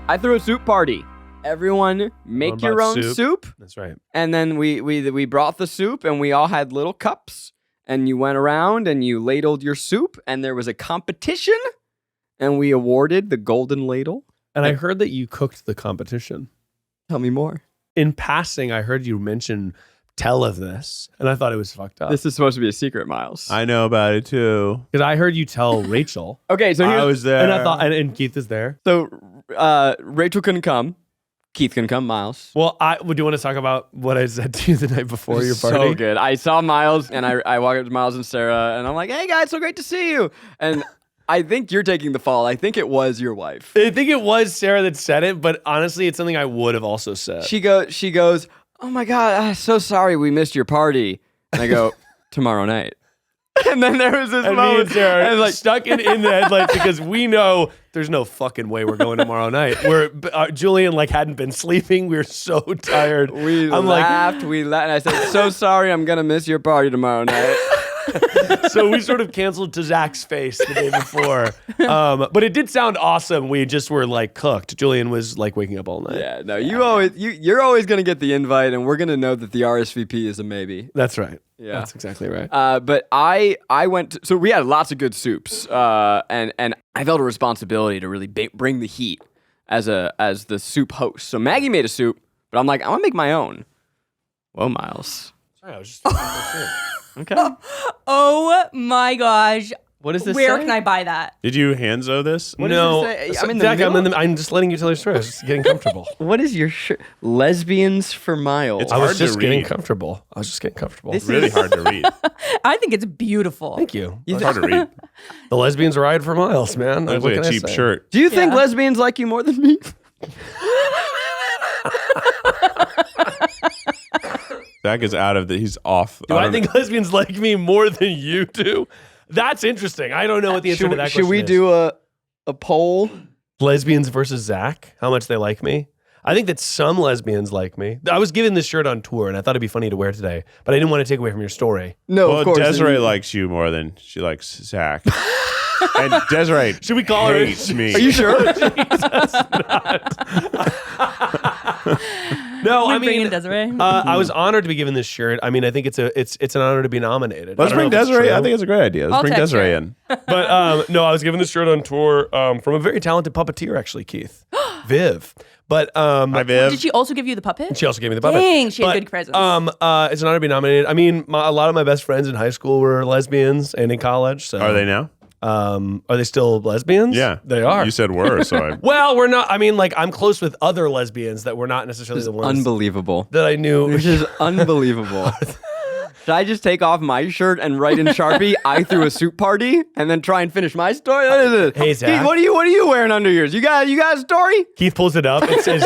I threw a soup party. Everyone make your own soup. That's right. And then we brought the soup and we all had little cups and you went around and you ladled your soup and there was a competition and we awarded the golden ladle. And I heard that you cooked the competition. Tell me more. In passing, I heard you mention tell of this, and I thought it was fucked up. This is supposed to be a secret, Miles. I know about it too. Because I heard you tell Rachel. Okay, so I was there. And I thought, and Keith is there. So Rachel couldn't come. Keith can come, Miles. Well, do you want to talk about what I said to you the night before your party? So good. I saw Miles, and I walked up to Miles and Sarah, and I'm like, hey, guys, so great to see you. And I think you're taking the fall. I think it was your wife. I think it was Sarah that said it, but honestly, it's something I would have also said. She goes, oh, my God, I'm so sorry we missed your party. And I go, tomorrow night. And then there was this and moment. Me and Sarah and like, stuck in the headlights because we know there's no fucking way we're going tomorrow night. Julian hadn't been sleeping. We were so tired. We laughed. And I said, so sorry, I'm going to miss your party tomorrow night. So we sort of canceled to Zach's face the day before. But it did sound awesome. We just were cooked. Julian was waking up all night. Yeah, no, you're always going to get the invite and we're going to know that the RSVP is a maybe. That's right. Yeah. That's exactly right. But I went so we had lots of good soups. And I felt a responsibility to really bring the heat as the soup host. So Maggie made a soup, but I'm like, I want to make my own. Whoa, Miles. Sorry, I was just Okay. Oh my gosh. What does this Where say? can I buy that? Did you Hanzo this? What no. does this say? I'm just letting you tell your story. I was just getting comfortable. What is your shirt? Lesbians for Miles. It's I was hard to just getting read. comfortable. It's really hard to read. I think it's beautiful. Thank you. It's hard to read. The lesbians ride for miles, man. That's What like a can I cheap say? shirt. Do you think Yeah. lesbians like you more than me? Zach is he's off. Do I think lesbians like me more than you do? That's interesting. I don't know what the answer to that question is. Should we do a poll? Lesbians versus Zach? How much they like me? I think that some lesbians like me. I was given this shirt on tour, and I thought it'd be funny to wear today, but I didn't want to take away from your story. No, Well, of course. Desiree likes you more than she likes Zach. And Desiree Should we call her? hates me. Are you sure? No, We're I bringing mean, Desiree. I was honored to be given this shirt. I mean, I think it's an honor to be nominated. Let's I don't bring know if it's Desiree. true. I think it's a great idea. Let's I'll bring text Desiree her. in. But no, I was given this shirt on tour from a very talented puppeteer, actually, Keith. Viv. But Hi, Viv. Did she also give you the puppet? she also gave me the puppet. Dang, she had But, good presents. it's an honor to be nominated. I mean, a lot of my best friends in high school were lesbians and in college. So Are they now? Are they still lesbians? Yeah. They are. You said were, so I... Well, we're not. I mean, I'm close with other lesbians that were not necessarily the ones Unbelievable. that I knew. Which is unbelievable. Should I just take off my shirt and write in Sharpie, I threw a soup party, and then try and finish my story? What is it? Hey, Zach. Keith, what are you wearing under yours? You got a story? Keith pulls it up. It says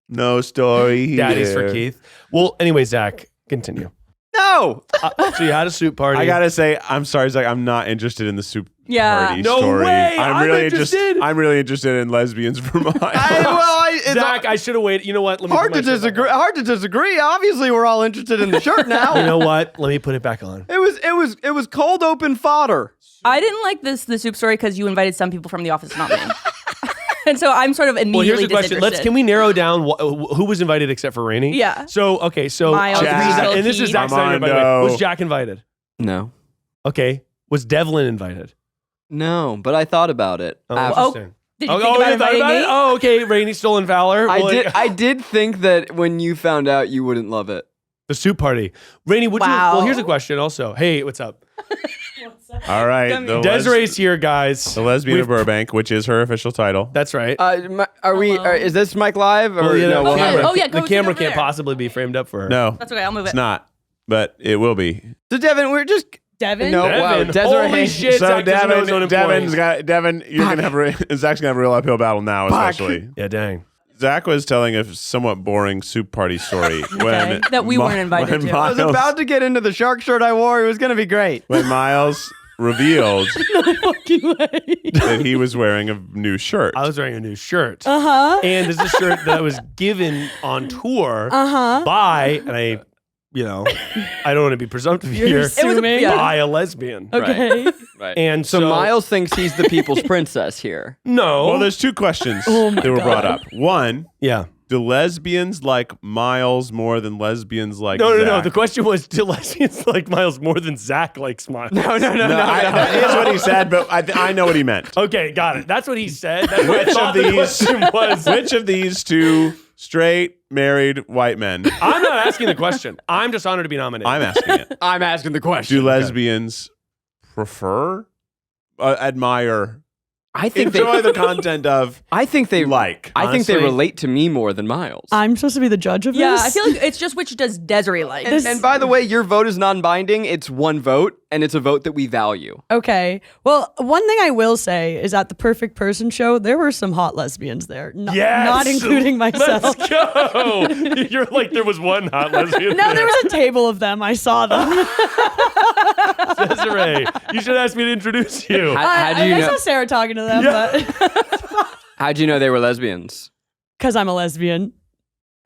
No story here. "Daddy's for Keith." Well, anyway, Zach, continue. No. So you had a soup party. I gotta say, I'm sorry, Zach. I'm not interested in the soup Yeah. party No story. way! I'm interested. I'm really interested in lesbians for mine. It's Zach, I should have waited. You know what? Let me hard put to my shirt back disagree. Hard to disagree. Obviously, we're all interested in the shirt now. on. You know what? Let me put it back on. It was cold open fodder. I didn't like the soup story because you invited some people from the office, not me. And so I'm sort of immediately Well, here's the question. disinterested. Can we narrow down who was invited except for Rainie? Yeah. So Miles, Jack. and this is Zach's idea, by the way. Armando. Was Jack invited? No. Okay. Was Devlin invited? No, but I thought about it. after. Interesting. Did you think about you thought inviting about me? it? Oh, okay. Rainey Stolen Valor. I did think that when you found out, you wouldn't love it. The soup party. Rainey, would you? Wow. Well, here's a question also. Hey, what's up? All right. Desiree's here, guys. The lesbian of Burbank, which is her official title. That's right. Are we? Is this mic live? Or Well, yeah, no? the we'll have camera, it. Oh, yeah, the go camera sit over can't there. possibly be framed up for her. No, That's okay, I'll move it's it. not. But it will be. So Devin, we're just Devin? no. Wow, Devin. Desiree. Holy shit. So Zach doesn't know his own Devin's employees. Devin, you're gonna have Zach's gonna have a real uphill battle now, especially. Yeah, dang. Zach was telling a somewhat boring soup party story when that we weren't invited when to. I was Miles, about to get into the shark shirt I wore. It was gonna be great. when Miles revealed that he was wearing a new shirt. I was wearing a new shirt. Uh-huh. And it's a shirt that was given on tour by, and I don't want to be presumptive here, assuming? by a lesbian. Okay. Right. And so Miles thinks he's the people's princess here. No. Well, there's 2 questions that were brought up. One, yeah. do lesbians like Miles more than lesbians like No. Zach? The question was, do lesbians like Miles more than Zach likes Miles? No. That is what he said, but I know what he meant. Okay, got it. That's what he said. That's what I Which thought of the these? question was. Which of these 2 straight married white men? I'm not asking the question. I'm just honored to be nominated. I'm asking it. I'm asking the question. Do lesbians prefer, admire, I think enjoy the content of? I think they like. I think they Honestly. relate to me more than Miles. I'm supposed to be the judge of Yeah, this? I feel like it's just which does Desiree like. and by the way, your vote is non-binding. It's one vote, and it's a vote that we value. Okay. Well, one thing I will say is at the Perfect Person show, there were some hot lesbians there. Yes! Not including myself. Let's go. You're like, there was one hot lesbian. No, there was a table of them. I saw them. Desiree, you should ask me to introduce you. How do you I know? saw Sarah talking to them, but How'd you know they were lesbians? because I'm a lesbian.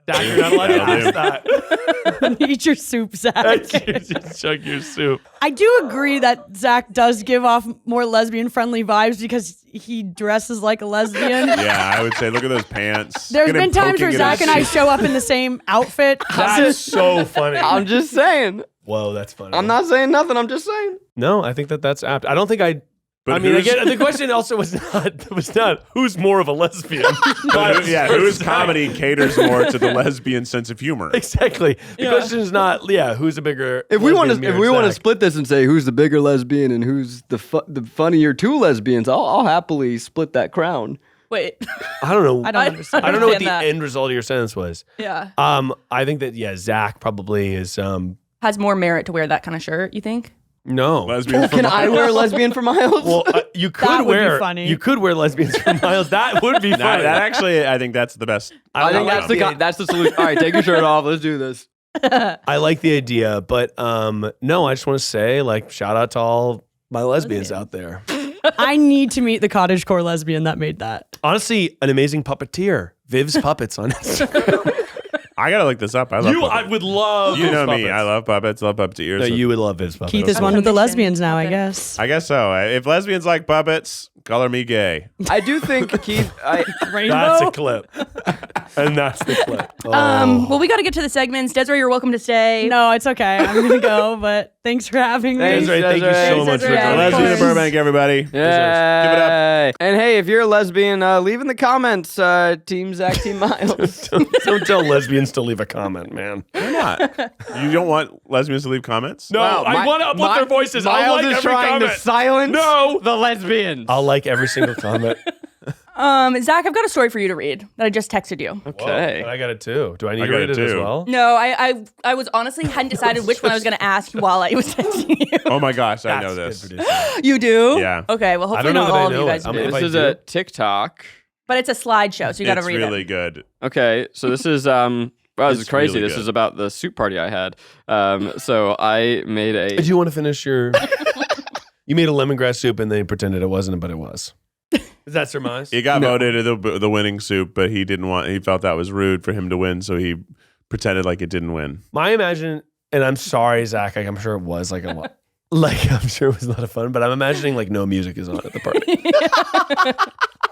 Dad, you're not allowed to ask that. Eat your soup, Zach. Just chug your soup. I do agree that Zach does give off more lesbian-friendly vibes because he dresses like a lesbian. Yeah, I would say, look at those pants. There's Look at him been times poking where at Zach his and I shit. show up in the same outfit. That's so funny. I'm just saying. Whoa, that's funny. I'm not saying nothing. I'm just saying. No, I think that's apt. I don't think I. But I mean, who's- again, the question also was not who's more of a lesbian. But whose comedy caters more to the lesbian sense of humor? Exactly. The question is not, who's a bigger. If we want to, lesbian, if me we or want to Zach? split this and say who's the bigger lesbian and who's the funnier 2 lesbians, I'll happily split that crown. Wait. I don't know. I don't understand. I don't know what the understand that. end result of your sentence was. Yeah. I think that Zach probably is. Has more merit to wear that kind of shirt, you think? No. Lesbians Can I wear a lesbian for Miles? Well, you could That would be wear. funny. You could wear lesbians for Miles. That would be funny. That actually, I think that's the best. I think like that's the solution. All right, take your shirt off. Let's do this. I like the idea, but no, I just want to say, shout out to all my lesbians out there. I need to meet the cottagecore lesbian that made that. Honestly, an amazing puppeteer. Viv's Puppets on Instagram. I gotta look this up. I love. I puppets. would love. You Viv's know me. Puppets. I love puppets. Love puppeteers. No, you would love Viv's Puppets. Keith is Okay. one with the Commission. lesbians now, I Okay. guess. I guess so. If lesbians like puppets, color me gay. I do think Keith. That's a clip. And that's the clip. Well, we got to get to the segments. Desiree, you're welcome to stay. No, it's okay. I'm going to go, but thanks for having me. Thanks, Desiree, thank you so Desiree. much for Desiree. joining Lesbian us. in Burbank, everybody. Yay. Give it up. And hey, if you're a lesbian, leave in the comments, Team Zach, Team Miles. Don't tell lesbians to leave a comment, man. Why not? You don't want lesbians to leave comments? No, I want to uplift their voices. I'll Miles like is every trying comment. to silence No. the lesbians. I'll like every single comment. Zach, I've got a story for you to read that I just texted you. Okay. Whoa, I got it too. Do I need I to got read it it as too. well? No, I was honestly hadn't decided which one I was going to ask while I was texting you. Oh my gosh, I know That's this. good producing. You do? Yeah. Okay, well, I hopefully don't know not that I all of know you it. guys I'm do. if This I is do. a TikTok. But it's a slideshow, so you got to It's read really it. good. Okay, so this is wow, this is It's crazy. really This good. is about the soup party I had. So I made Do a. you want to finish your? You made a lemongrass soup and they pretended it wasn't, but it was. Is that surmise? It got voted the winning soup, but he didn't want. He felt that was rude for him to win, so he pretended like it didn't win. My imagine, and I'm sorry, Zach. I'm sure it was a lot. I'm sure it was a lot of fun, but I'm imagining no music is on at the party.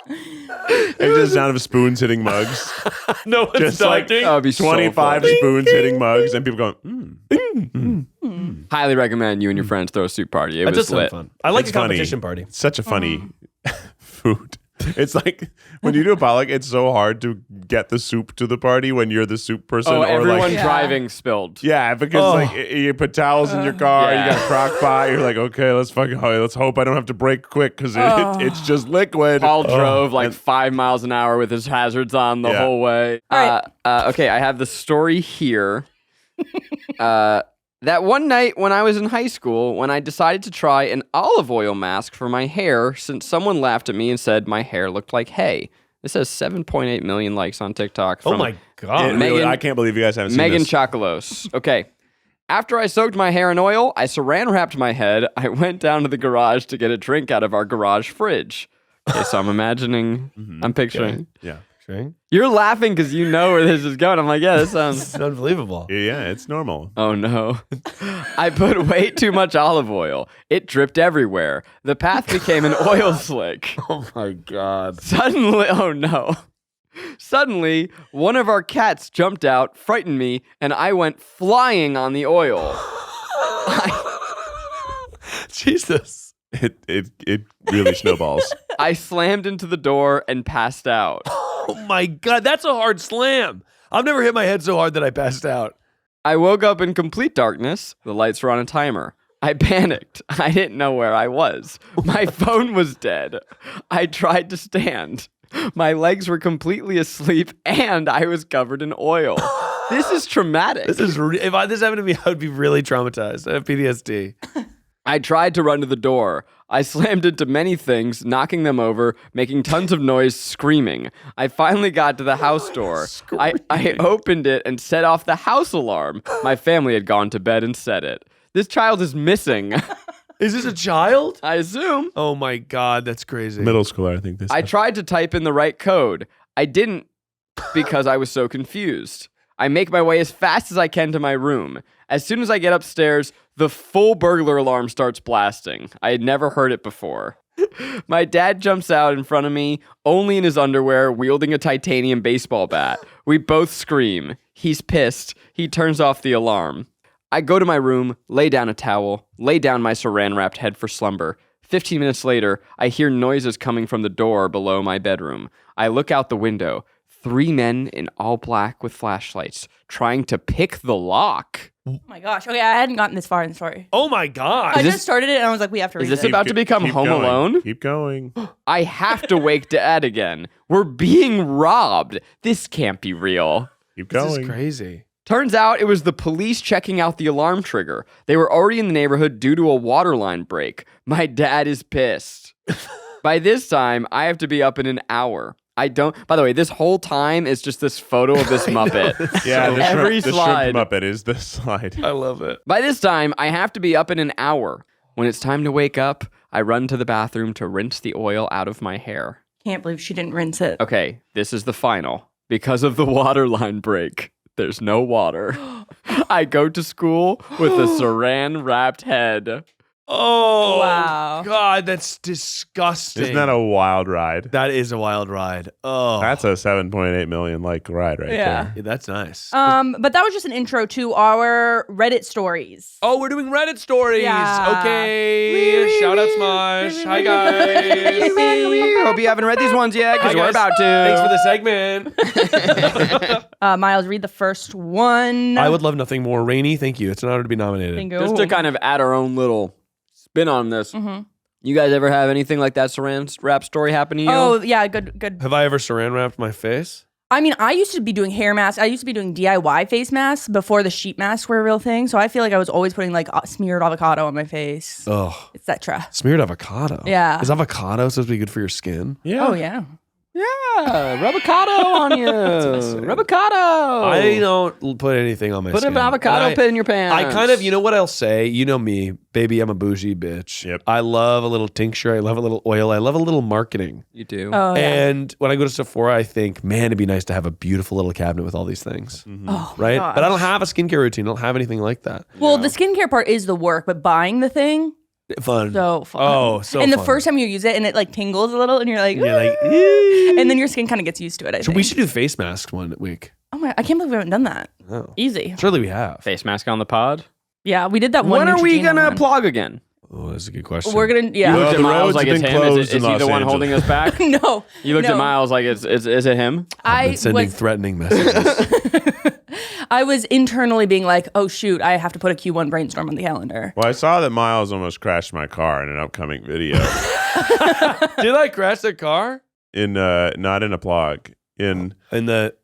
It's just the sound of spoons hitting mugs. No one's Just like talking. That would be so 25 fun. spoons hitting mugs, and people going, Highly recommend you and your friends throw a soup party. It That was does sound lit. fun. I like It's a competition party. It's such a funny food. It's like when you do a potluck, it's so hard to get the soup to the party when you're the soup person. Oh, or everyone Yeah. driving spilled. yeah, because you put towels in your car, Yeah. you got a crock pot. You're like, okay, let's hope I don't have to brake quick because it's just liquid. Paul drove 5 miles an hour with his hazards on the Yeah. whole way. All right. Okay, I have the story here. That one night when I was in high school, when I decided to try an olive oil mask for my hair, since someone laughed at me and said my hair looked like hay. This has 7.8 million likes on TikTok. Oh from my god! It really- Megan- I can't believe you guys haven't seen Megan this. Chocolos. Okay. After I soaked my hair in oil, I saran wrapped my head. I went down to the garage to get a drink out of our garage fridge. Okay, so I'm imagining, I'm picturing. Yeah. String? You're laughing because you know where this is going. I'm like, yeah, this sounds. It's unbelievable. Yeah, it's normal. Oh no. I put way too much olive oil. It dripped everywhere. The path became an oil slick. Oh my God. Suddenly, oh no. Suddenly, one of our cats jumped out, frightened me, and I went flying on the oil. Jesus. It really snowballs. I slammed into the door and passed out. Oh my God. That's a hard slam. I've never hit my head so hard that I passed out. I woke up in complete darkness. The lights were on a timer. I panicked. I didn't know where I was. My phone was dead. I tried to stand. My legs were completely asleep and I was covered in oil. This is traumatic. If this happened to me, I would be really traumatized. I have PTSD. I tried to run to the door. I slammed into many things, knocking them over, making tons of noise, screaming. I finally got to the house door. I opened it and set off the house alarm. My family had gone to bed and set it. This child is missing. Is this a child? I assume. Oh my God, that's crazy. Middle schooler, I think this. I tried to type in the right code. I didn't because I was so confused. I make my way as fast as I can to my room. As soon as I get upstairs, the full burglar alarm starts blasting. I had never heard it before. My dad jumps out in front of me, only in his underwear, wielding a titanium baseball bat. We both scream. He's pissed. He turns off the alarm. I go to my room, lay down a towel, lay down my saran-wrapped head for slumber. 15 minutes later, I hear noises coming from the door below my bedroom. I look out the window. 3 men in all black with flashlights trying to pick the lock. Oh my gosh. Okay, I hadn't gotten this far in the story. Oh my God. I just started it and I was like, we have to read Is this it. about to become Home going. Alone? Keep going. I have to wake Dad again. We're being robbed. This can't be real. Keep This going. is crazy. Turns out it was the police checking out the alarm trigger. They were already in the neighborhood due to a water line break. My dad is pissed. By this time, I have to be up in an hour. I don't. By the way, this whole time is just this photo of this Muppet. Yeah, So the every shrimp slide. Muppet is the slide. I love it. By this time, I have to be up in an hour. When it's time to wake up, I run to the bathroom to rinse the oil out of my hair. Can't believe she didn't rinse it. Okay, this is the final. Because of the water line break, there's no water. I go to school with a saran-wrapped head. Oh, Wow. God, that's disgusting. Isn't that a wild ride? That is a wild ride. Oh, That's a 7.8 million like ride right Yeah. there. yeah, that's nice. But that was just an intro to our Reddit stories. Oh, we're doing Reddit stories. Yeah. Okay. Shout out Smosh. Hi, guys. Hope you haven't read these ones yet, because Hi, we're guys. about to. Thanks for the segment. Miles, read the first one. I would love nothing more. Rainie, thank you. It's an honor to be nominated. Thank you. Just to kind of add our own little spin on this. You guys ever have anything like that saran wrap story happen to you? Oh, yeah, good. Have I ever saran wrapped my face? I mean, I used to be doing hair masks. I used to be doing DIY face masks before the sheet masks were a real thing. So I feel like I was always putting like smeared avocado on my face, Oh, etc. smeared avocado. Yeah. Is avocado supposed to be good for your skin? Yeah. Oh, yeah. Yeah, rub avocado on you. Rub avocado. I don't put anything on my Put skin. an avocado And pit in your pants. I kind of, you know what I'll say? You know me, baby, I'm a bougie bitch. Yep. I love a little tincture. I love a little oil. I love a little marketing. You do. Oh, yeah. And when I go to Sephora, I think, man, it'd be nice to have a beautiful little cabinet with all these things. Oh, my Right? gosh. But I don't have a skincare routine. I don't have anything like that. Well, the skincare part is the work, but buying the thing, Fun. so fun. Oh, so And the fun. first time you use it and it like tingles a little and you're like, You're like, and then your skin kind of gets used to it, I so think. we should do face masks one week. Oh my, I can't believe we haven't done that. Oh. Easy. Surely we have. Face mask on the pod. Yeah, we did that one. When are we Neutrogena gonna one. plug again? Oh, that's a good question. We're gonna, You yeah. looked at the Miles roads like have it's been him. closed Is in he the Los one Angeles. holding us back? No. You looked at Miles like is it him? I've been sending was- threatening messages. I was internally being like, oh shoot, I have to put a Q1 brainstorm on the calendar. Well, I saw that Miles almost crashed my car in an upcoming video. Did I crash the car? in not in a blog. In the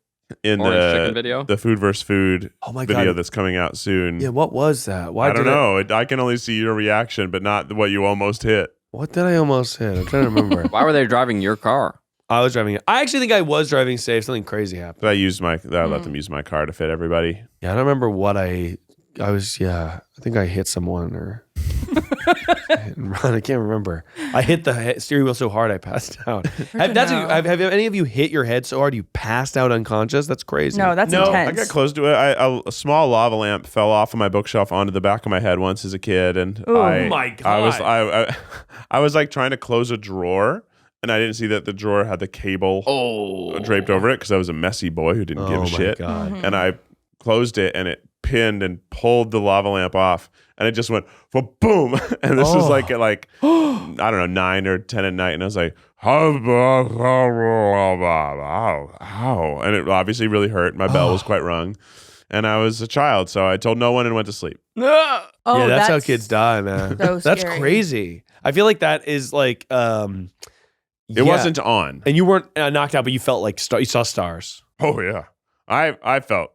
Orange chicken video? the food versus food Oh my video God. that's coming out soon. Yeah, what was that? Why I don't did know. I can only see your reaction, but not what you almost hit. What did I almost hit? I'm trying to remember. Why were they driving your car? I was driving it. I actually think I was driving safe. Something crazy happened. But I let them use my car to fit everybody. Yeah, I don't remember what I was. Yeah, I think I hit someone or Ron, I can't remember. I hit the steering wheel so hard I passed out. Have any of you hit your head so hard you passed out unconscious? That's crazy. No, that's No, intense. I got close to it. A small lava lamp fell off of my bookshelf onto the back of my head once as a kid, and my God. I was like trying to close a drawer, and I didn't see that the drawer had the cable draped over it because I was a messy boy who didn't give a shit. God. And I closed it, and it pinned and pulled the lava lamp off, and it just went boom. And this was like at I don't know 9 or 10 at night, and I was like, ow, and it obviously really hurt. My bell was quite rung, and I was a child, so I told no one and went to sleep. Oh, Yeah, that's how kids die, man. so That's scary. crazy. I feel like that is like It wasn't on. and you weren't knocked out, but you felt like you saw stars. Oh yeah, I felt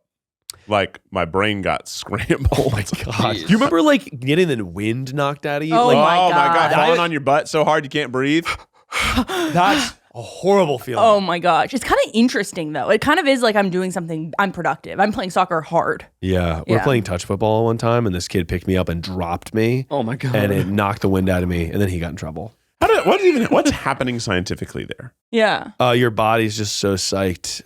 like my brain got scrambled. Oh my God. Do you remember like getting the wind knocked out of you? Oh, Like, my Oh my God. god, falling on your butt so hard you can't breathe. that's a horrible feeling. Oh my gosh. It's kind of interesting though. It kind of is like I'm doing something, I'm productive. I'm playing soccer hard. Yeah, we were Yeah. playing touch football one time, and this kid picked me up and dropped me. Oh my God. And it knocked the wind out of me, and then he got in trouble. What's happening scientifically there? Yeah. Your body's just so psyched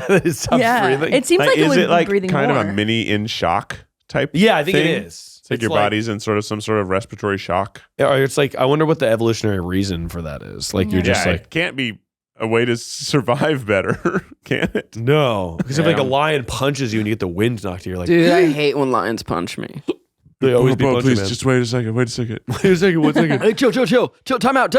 that it stops Yeah. breathing. It seems like it is would it like be breathing kind more. of a mini in shock type? Yeah, I think thing? it is. It's like your body's in some sort of respiratory shock. Or it's like I wonder what the evolutionary reason for that is. Like you're just yeah, like it can't be a way to survive better, can it? no, because if Yeah. like a lion punches you and you get the wind knocked to you, you're like, Dude, I hate when lions punch me. they always be punching, please, man. just wait a second. Wait a second, 1 second. Hey, chill. Time out.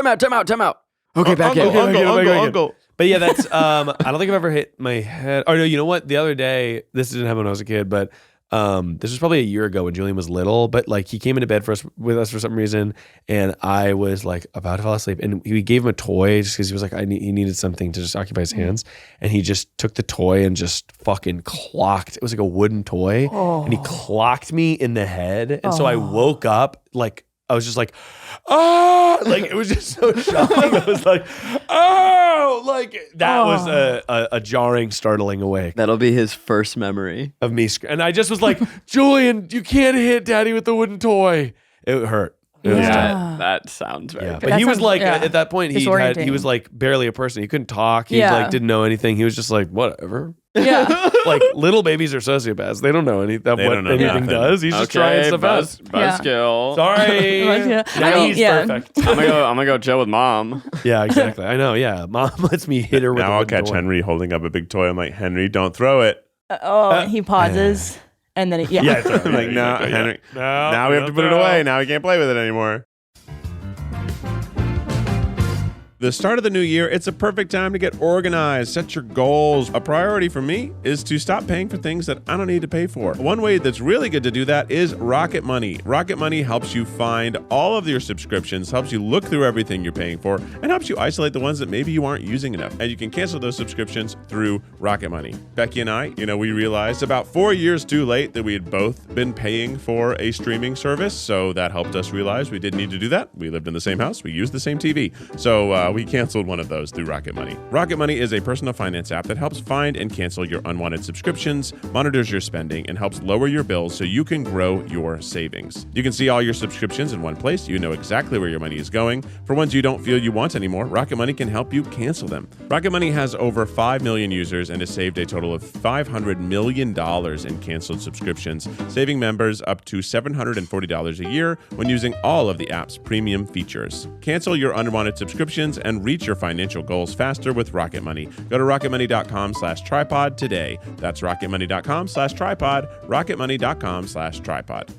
Okay, back in. Uncle. But yeah, that's I don't think I've ever hit my head. Oh no, you know what? The other day, this didn't happen when I was a kid, but this was probably a year ago when Julian was little. But like he came into bed with us for some reason, and I was like about to fall asleep, and we gave him a toy just because he was like he needed something to just occupy his hands, and he just took the toy and just fucking clocked. It was like a wooden toy, and he clocked me in the head, and so I woke up like. I was just like, oh, like it was just so shocking. I was like, oh, like that was a jarring, startling awake That'll be his first memory. of me. And I just was like, Julian, you can't hit daddy with the wooden toy. It hurt. It was tough. Yeah, that sounds very Yeah, bad. but That he was sounds- like yeah. at that point he Disorienting. was like barely a person. He couldn't talk. He Yeah. like didn't know anything. He was just like whatever. Yeah. Like little babies are sociopaths. They don't know They what don't know anything nothing. does. He's just trying stuff out. Buzzkill. Sorry. Yeah. Now I mean, he's yeah. perfect. I'm gonna go chill with mom. Yeah, exactly. I know. Yeah, mom lets me hit her with Now a I'll wooden catch toy. Henry holding up a big toy. I'm like, Henry, don't throw it. He pauses and then yeah. Yeah, it's I'm like, no, Henry. No, Now we have to put it away. Now we can't play with it anymore. The start of the new year, it's a perfect time to get organized, set your goals. A priority for me is to stop paying for things that I don't need to pay for. One way that's really good to do that is Rocket Money. Rocket Money helps you find all of your subscriptions, helps you look through everything you're paying for, and helps you isolate the ones that maybe you aren't using enough. And you can cancel those subscriptions through Rocket Money. Becky and I, we realized about 4 years too late that we had both been paying for a streaming service, so that helped us realize we didn't need to do that. We lived in the same house, we used the same TV. So we canceled one of those through Rocket Money. Rocket Money is a personal finance app that helps find and cancel your unwanted subscriptions, monitors your spending, and helps lower your bills so you can grow your savings. You can see all your subscriptions in one place. You know exactly where your money is going. For ones you don't feel you want anymore, Rocket Money can help you cancel them. Rocket Money has over 5 million users and has saved a total of $500 million in canceled subscriptions, saving members up to $740 a year when using all of the app's premium features. Cancel your unwanted subscriptions and reach your financial goals faster with Rocket Money. Go to rocketmoney.com/tripod today. That's rocketmoney.com/tripod, rocketmoney.com/tripod.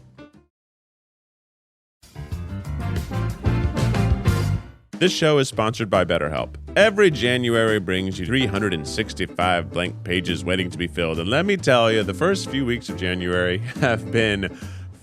This show is sponsored by BetterHelp. Every January brings you 365 blank pages waiting to be filled. And let me tell you, the first few weeks of January have been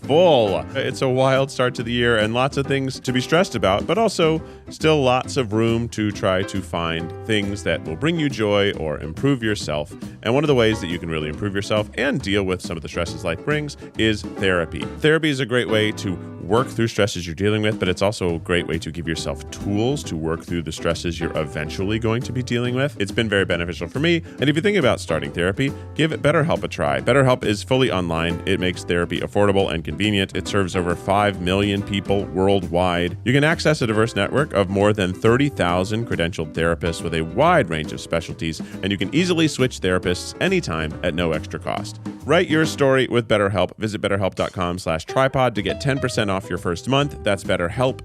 full. It's a wild start to the year and lots of things to be stressed about, but also still lots of room to try to find things that will bring you joy or improve yourself. And one of the ways that you can really improve yourself and deal with some of the stresses life brings is therapy. Therapy is a great way to work through stresses you're dealing with, but it's also a great way to give yourself tools to work through the stresses you're eventually going to be dealing with. It's been very beneficial for me. And if you're thinking about starting therapy, give BetterHelp a try. BetterHelp is fully online. It makes therapy affordable and convenient. It serves over 5 million people worldwide. You can access a diverse network of more than 30,000 credentialed therapists with a wide range of specialties, and you can easily switch therapists anytime at no extra cost. Write your story with BetterHelp. Visit BetterHelp.com/tripod to get 10% off your first month. That's BetterHelp,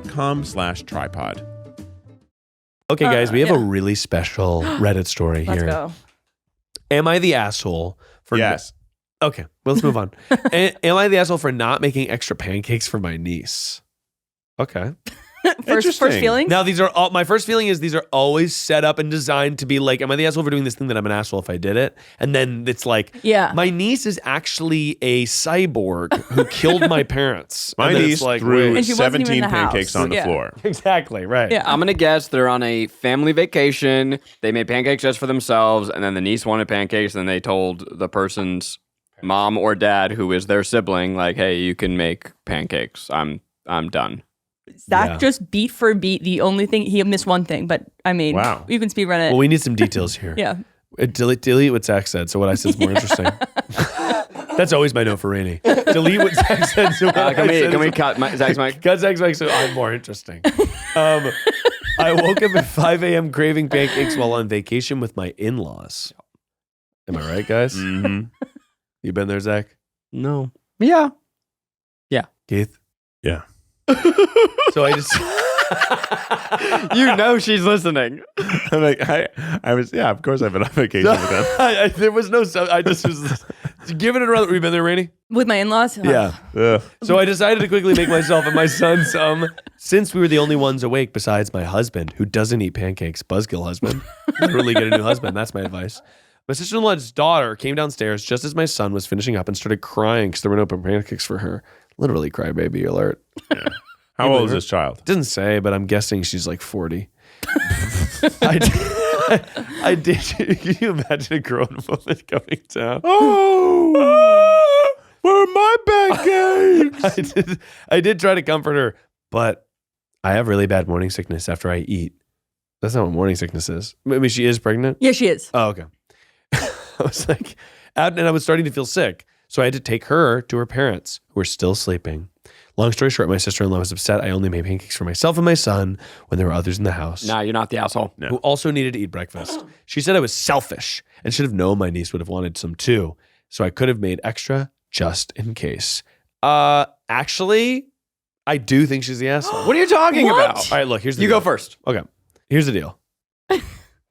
HELP.com/tripod. Okay, guys, we have a really special Reddit story Let's here. go. Am I the asshole for... Yes. Okay, well, let's move on. Am I the asshole for not making extra pancakes for my niece? Okay. First feeling? Now, these are all, my first feeling is these are always set up and designed to be like, am I the asshole for doing this thing that I'm an asshole if I did it? And then it's like, Yeah. my niece is actually a cyborg who killed my parents. My And then niece it's like, threw wait. And she wasn't even in 17 the house. pancakes on the Yeah. floor. Exactly, right. Yeah. I'm gonna guess they're on a family vacation. They made pancakes just for themselves, and then the niece wanted pancakes, and they told the person's mom or dad, who is their sibling, like, "Hey, you can make pancakes. I'm done." Zach Yeah. just beat for beat. The only thing he missed one thing, but I mean, Wow. you can speed run it. Well, we need some details here. Yeah. Delete what Zach said, so what I said is more interesting. That's always my note for Rainie. Delete what Zach said. So what I Can said we is- cut Zach's mic? Cut Zach's mic so I'm more interesting. I woke up at 5 a.m. craving pancakes while on vacation with my in-laws. Am I right, guys? Mm-hmm. You been there, Zach? No. Yeah. Keith? Yeah. So I just... You know she's listening. I'm like, I was, yeah, of course I've been on vacation with them. There was no... I just was giving it a run. Have you been there, Rainie? With my in-laws? Yeah. Ugh. So I decided to quickly make myself and my son some, since we were the only ones awake besides my husband, who doesn't eat pancakes, buzzkill husband. Literally get a new husband. That's my advice. My sister-in-law's daughter came downstairs just as my son was finishing up and started crying because there were no pancakes for her. Literally crybaby alert. How old is this child? Didn't say, but I'm guessing she's like 40. I did. Can you imagine a grown woman coming down? Oh, where are my pancakes? I did try to comfort her, but I have really bad morning sickness after I eat. That's not what morning sickness is. Maybe she is pregnant. Yeah, she is. Oh, okay. I was like, and I was starting to feel sick. So I had to take her to her parents, who were still sleeping. Long story short, my sister-in-law was upset I only made pancakes for myself and my son when there were others in the house Nah, you're not the asshole. who also needed to eat breakfast. She said I was selfish and should have known my niece would have wanted some too. So I could have made extra just in case. Actually, I do think she's the asshole. What are you talking What? about? All right, look, here's the You deal. go first. Okay, here's the deal.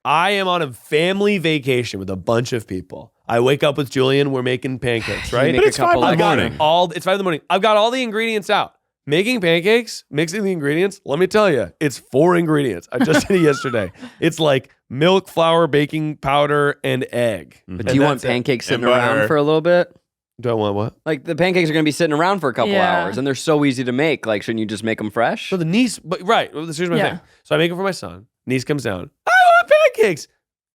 I am on a family vacation with a bunch of people. I wake up with Julian. We're making pancakes, right? make But a it's couple 5 I've in the got morning. it's 5 in the morning. I've got all the ingredients out. Making pancakes, mixing the ingredients. Let me tell you, it's 4 ingredients. I just did it yesterday. It's like milk, flour, baking powder, and egg. But do you want that's it. pancakes sitting And butter. around for a little bit? Do I want what? Like the pancakes are going to be sitting around for a couple Yeah. hours, and they're so easy to make. Like, shouldn't you just make them fresh? So the niece, but right. Well, here's my Yeah. thing. So I make it for my son. Niece comes down. I want pancakes.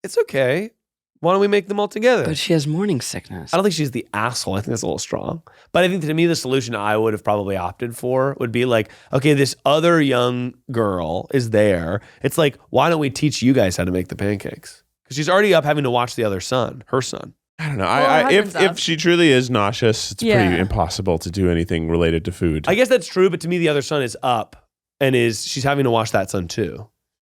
It's okay. Why don't we make them all together? But she has morning sickness. I don't think she's the asshole. I think that's a little strong. But I think to me, the solution I would have probably opted for would be like, okay, this other young girl is there. It's like, why don't we teach you guys how to make the pancakes? Because she's already up having to watch the other son, her son. I don't know. Well, If husband's she truly is nauseous, it's Yeah. pretty impossible to do anything related to food. I guess that's true, but to me, the other son is up and she's having to watch that son too.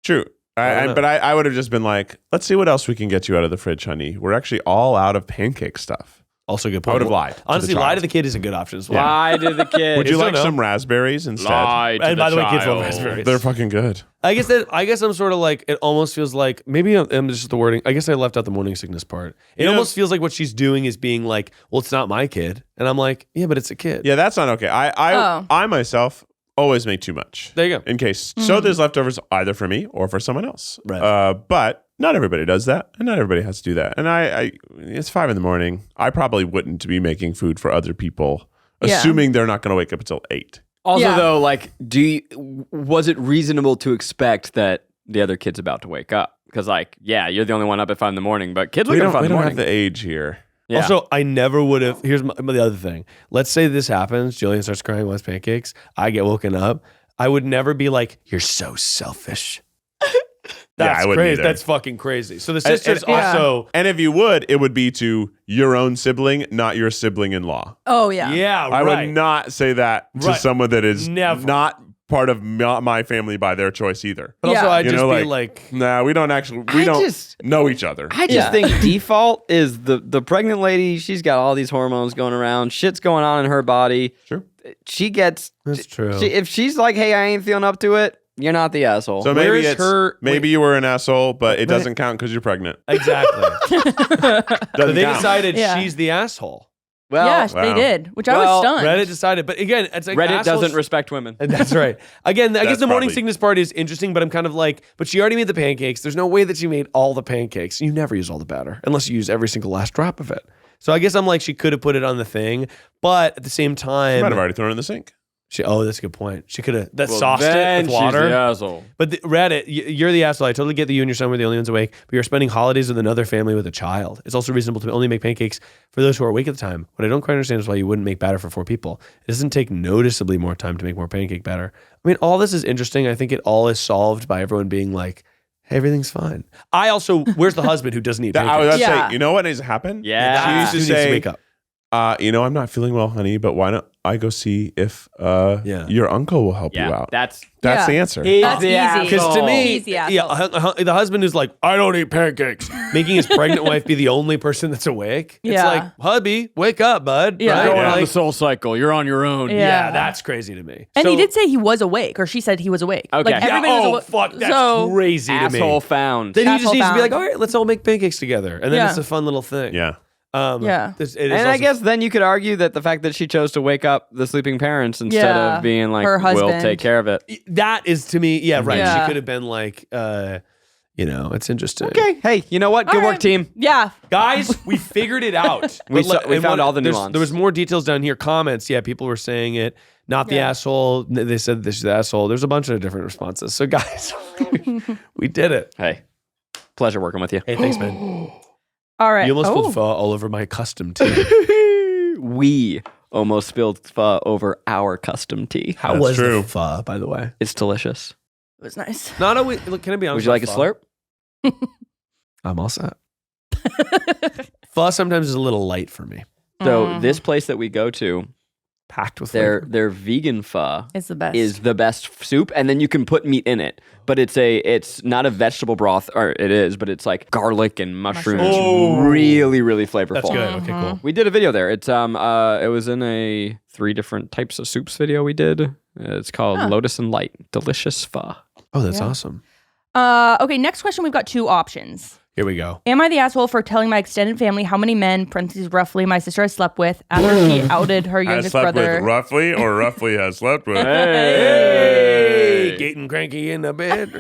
True. don't know. But I would have just been like, let's see what else we can get you out of the fridge, honey. We're actually all out of pancake stuff. Also a good I point. would have lied. to Honestly, the lie child. to the kid is a good option as well. Lie to the kid. Would you Still like no. some raspberries instead? Lie to And by the way, kids love child. raspberries. They're fucking good. I guess I'm sort of like, it almost feels like, maybe I'm just the wording. I guess I left out the morning sickness part. It You know- almost feels like what she's doing is being like, well, it's not my kid. And I'm like, yeah, but it's a kid. Yeah, that's not okay. Oh. I myself always make too much. There you go. In case. So there's leftovers either for me or for someone else. Right. But not everybody does that. And not everybody has to do that. And it's 5 a.m. I probably wouldn't be making food for other people, Yeah. assuming they're not going to wake up until 8. Also, Yeah. though, like, was it reasonable to expect that the other kid's about to wake up? Because, like, yeah, you're the only one up at 5 a.m, but kids We wake up don't, at 5 we in the don't morning. have the age here. Yeah. Also, I never would have. Here's the other thing. Let's say this happens. Julian starts crying, wants pancakes. I get woken up. I would never be like, "You're so selfish." That's I wouldn't crazy. either. That's fucking crazy. So the sisters also. And if you would, it would be to your own sibling, not your sibling-in-law. Oh yeah. Yeah, I right. would not say that to Right. someone that is Never. not part of my family by their choice either. But also, Yeah. I'd You just know, be like, like, nah, we don't know each other. I just think default is the pregnant lady. She's got all these hormones going around. Shit's going on in her body. Sure. She gets. That's true. If she's like, "Hey, I ain't feeling up to it," you're not the asshole. So Where maybe is it's her- maybe you were an asshole, but it doesn't count because you're pregnant. exactly. So Doesn't they count. decided Yeah. she's the asshole. well, yeah, wow. they did, which I Well, was stunned. Reddit decided, but again, it's like Reddit assholes- doesn't respect women. And that's right. Again, I guess That's the morning probably- sickness part is interesting, but I'm kind of like, but she already made the pancakes. There's no way that she made all the pancakes. You never use all the batter unless you use every single last drop of it. So I guess I'm like, she could have put it on the thing, but at the same You time, might have already thrown it in the sink. that's a good point. She could have Well, sauced it then with she's water. the asshole. But Reddit, you're the asshole. I totally get that you and your son were the only ones awake, but you're spending holidays with another family with a child. It's also reasonable to only make pancakes for those who are awake at the time. What I don't quite understand is why you wouldn't make batter for 4 people. It doesn't take noticeably more time to make more pancake batter. I mean, all this is interesting. I think it all is solved by everyone being like, hey, everything's fine. I also, where's the husband who doesn't eat I was pancakes? about to Yeah. say, you know what needs to happen? Yeah. She used Who to needs say, wake up. I'm not feeling well, honey, but why don't I go see if your uncle will help you out? That's That's the Yeah. answer. That's the easy. asshole. Because to me, He's the yeah, asshole. the husband is like, I don't eat pancakes, making his pregnant wife be the only person that's awake. It's Yeah. like, hubby, wake up, bud. Yeah. Right? going Yeah. on the Like, soul cycle. You're on your own. Yeah. yeah, that's crazy to me. And So- he did say he was awake, or she said he was awake. Okay. Like Yeah, everybody was awake. fuck, that's so, crazy to Asshole me. found. Then he Asshole just needs to be found. like, all right, let's all make pancakes together, and then Yeah. it's a fun little thing. Yeah. Yeah. It is And I also- guess then you could argue that the fact that she chose to wake up the sleeping parents instead Yeah. of being like, Her we'll husband. take care of it. that is to me, yeah, right. Yeah. She could have been like, it's interesting. Okay. Hey, you know what? Good All work, right. team. Yeah. Guys, we figured it out. We But we found all the there's- nuance. There was more details down here. Comments, yeah, people were saying it. Not the Yeah. asshole. They said this is the asshole. There's a bunch of different responses. So guys, we did it. Hey, pleasure working with you. Hey, thanks, man. All right. You almost Oh. spilled pho all over my custom tea. We almost spilled pho over our custom tea. How That's was true. the pho, by the way? It's delicious. It was nice. Not always. Look, can I be honest? Would you like a with pho? slurp? I'm all set. Pho sometimes is a little light for me. So this place that we go to, Packed with their flavor. vegan pho It's the best. is the best soup, and then you can put meat in it. But it's not a vegetable broth, or it is, but it's like garlic and mushrooms. Mushrooms. Oh. Really, really flavorful. That's good. Okay, cool. We did a video there. It was in a 3 different types of soups video we did. It's called Lotus and Light. Delicious pho. Oh, that's awesome. Okay, next question. We've got 2 options. Here we go. Am I the asshole for telling my extended family how many men, parentheses roughly, my sister has slept with after she outed her Has youngest slept brother? with roughly or roughly has slept with. Hey, getting cranky in the bed.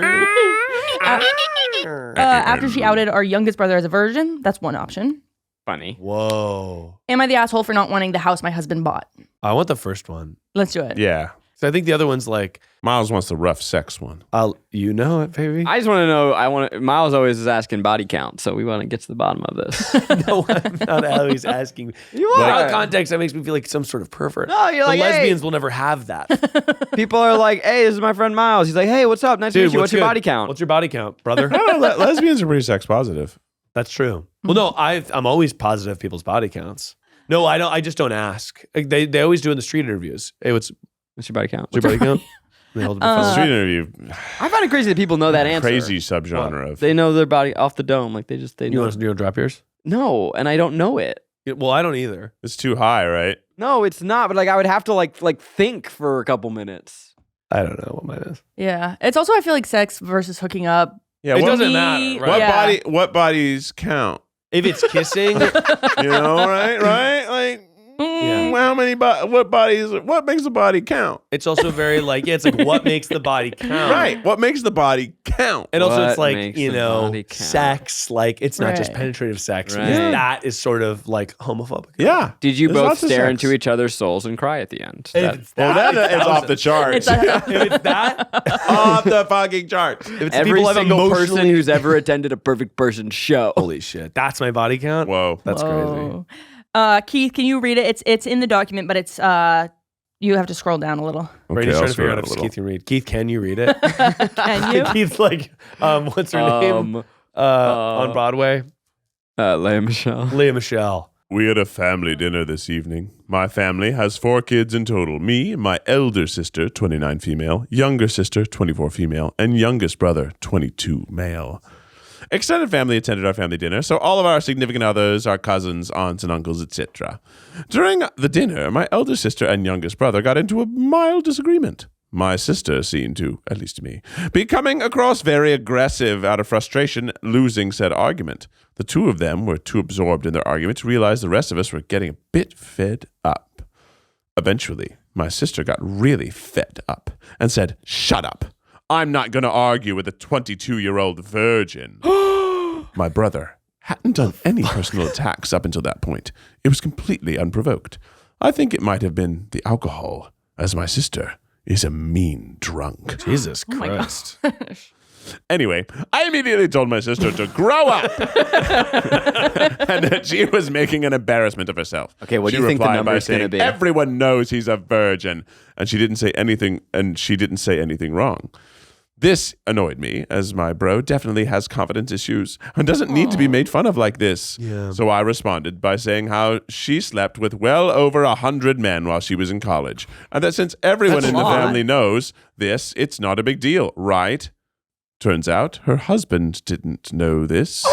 After she outed our youngest brother as a virgin? That's one option. Funny. Whoa. Am I the asshole for not wanting the house my husband bought? I want the first one. Let's do it. Yeah. So I think the other one's like, Miles wants the rough sex one. you know it, baby. I just want to know. Miles always is asking body count, so we want to get to the bottom of this. No, I'm not always asking. You Without are. context, that makes me feel like some sort of pervert. No, you're the like, hey. lesbians will never have that. People are like, "Hey, this is my friend Miles." He's like, "Hey, what's up? Nice to meet you. What's your good? body count?" What's your body count, brother? No, lesbians are pretty sex positive. That's true. Well, no, I'm always positive of people's body counts. No, I don't. I just don't ask. Like, they always do in the street interviews. Hey, what's What's your body count? your body count? They hold it before the Street interview, I find it crazy that people know that answer. crazy subgenre of. They know their body off the dome. Like they You know. want to drop yours? No, and I don't know it. Well, I don't either. It's too high, right? No, it's not. But like, I would have to like think for a couple minutes. I don't know what mine is. Yeah. It's also, I feel like sex versus hooking up. Yeah. It what, doesn't matter, right? what bodies count? If it's kissing, You know, right? Like, How many what makes the body count? It's also very like, it's like what makes the body count? Right. What makes the body count? And also What it's like, makes you the know, body count? sex, like it's not just Right. penetrative sex. Right. Because that is sort of like homophobic. Yeah. Did you There's both lots of stare sex. into each other's souls and cry at the end? If it's Well, that is off the charts. if it's that, Off the fucking charts. if it's Every people have single person emotionally- who's ever attended a Perfect Person show. Holy shit. That's my body count? Whoa. That's crazy. Keith, can you read it? It's in the document, but it's you have to scroll down a little. Brady's I'll trying to scroll figure out down if a little. Keith can read. Keith, can you read it? Can you? Keith's like, what's her name? On Broadway? Leah Michelle. Leah Michelle. We had a family dinner this evening. My family has 4 kids in total. Me, my elder sister, 29 female, younger sister, 24 female, and youngest brother, 22 male. Extended family attended our family dinner, so all of our significant others, our cousins, aunts, and uncles, etc. During the dinner, my elder sister and youngest brother got into a mild disagreement. My sister seemed to, at least to me, be coming across very aggressive out of frustration, losing said argument. The two of them were too absorbed in their argument to realize the rest of us were getting a bit fed up. Eventually, my sister got really fed up and said, "Shut up. I'm not going to argue with a 22-year-old virgin." My brother hadn't done any personal attacks up until that point. It was completely unprovoked. I think it might have been the alcohol, as my sister is a mean drunk. Jesus Christ. Anyway, I immediately told my sister to grow up and that she was making an embarrassment of herself. Okay, what She do you think the replied number by is gonna saying, be? "Everyone knows he's a virgin," and she didn't say anything wrong. This annoyed me, as my bro definitely has confidence issues and doesn't need to be made fun of like this. Yeah. So I responded by saying how she slept with well over 100 men while she was in college, and that since everyone That's in a the lot. family knows this, it's not a big deal, right? Turns out her husband didn't know this.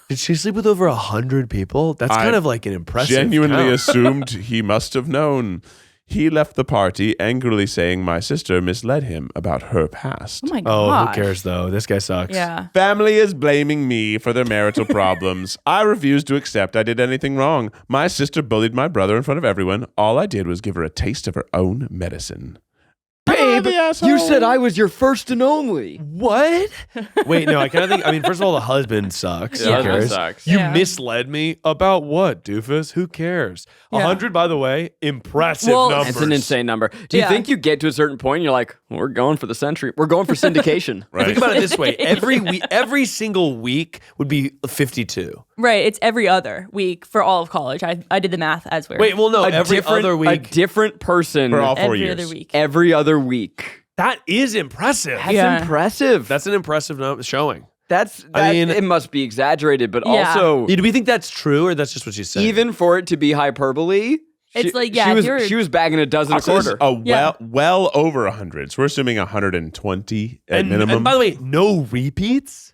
Did she sleep with over 100 people? That's I kind of like an impressive Genuinely count. assumed he must have known. He left the party angrily saying my sister misled him about her past. Oh my Oh, god. who cares though? This guy sucks. Yeah. Family is blaming me for their marital problems. I refuse to accept I did anything wrong. My sister bullied my brother in front of everyone. All I did was give her a taste of her own medicine. Babe, the asshole. you said I was your first and only. What? Wait, no, I kind of think, I mean, first of all, the husband sucks. Yeah, Who husband cares? sucks. You Yeah. misled me about what, doofus? Who cares? Yeah. 100, by the way, impressive Well, numbers. That's an insane number. Do you Yeah. think you get to a certain point and you're like, well, we're going for the century. We're going for syndication. Right. Think about it this way. Every single week would be 52. Right. It's every other week for all of college. I did the math as we're Wait, well, no, every other A week. different person For all 4 every years. other week. every other week. That is impressive. That's Yeah. impressive. That's an impressive showing. That's I mean- it must be exaggerated, but Yeah. also Do we think that's true or that's just what she said? even for it to be hyperbole, It's like, yeah, if you're- she was bagging a dozen a So this is quarter. well over 100. So we're assuming 120 at minimum. And by the way, no repeats?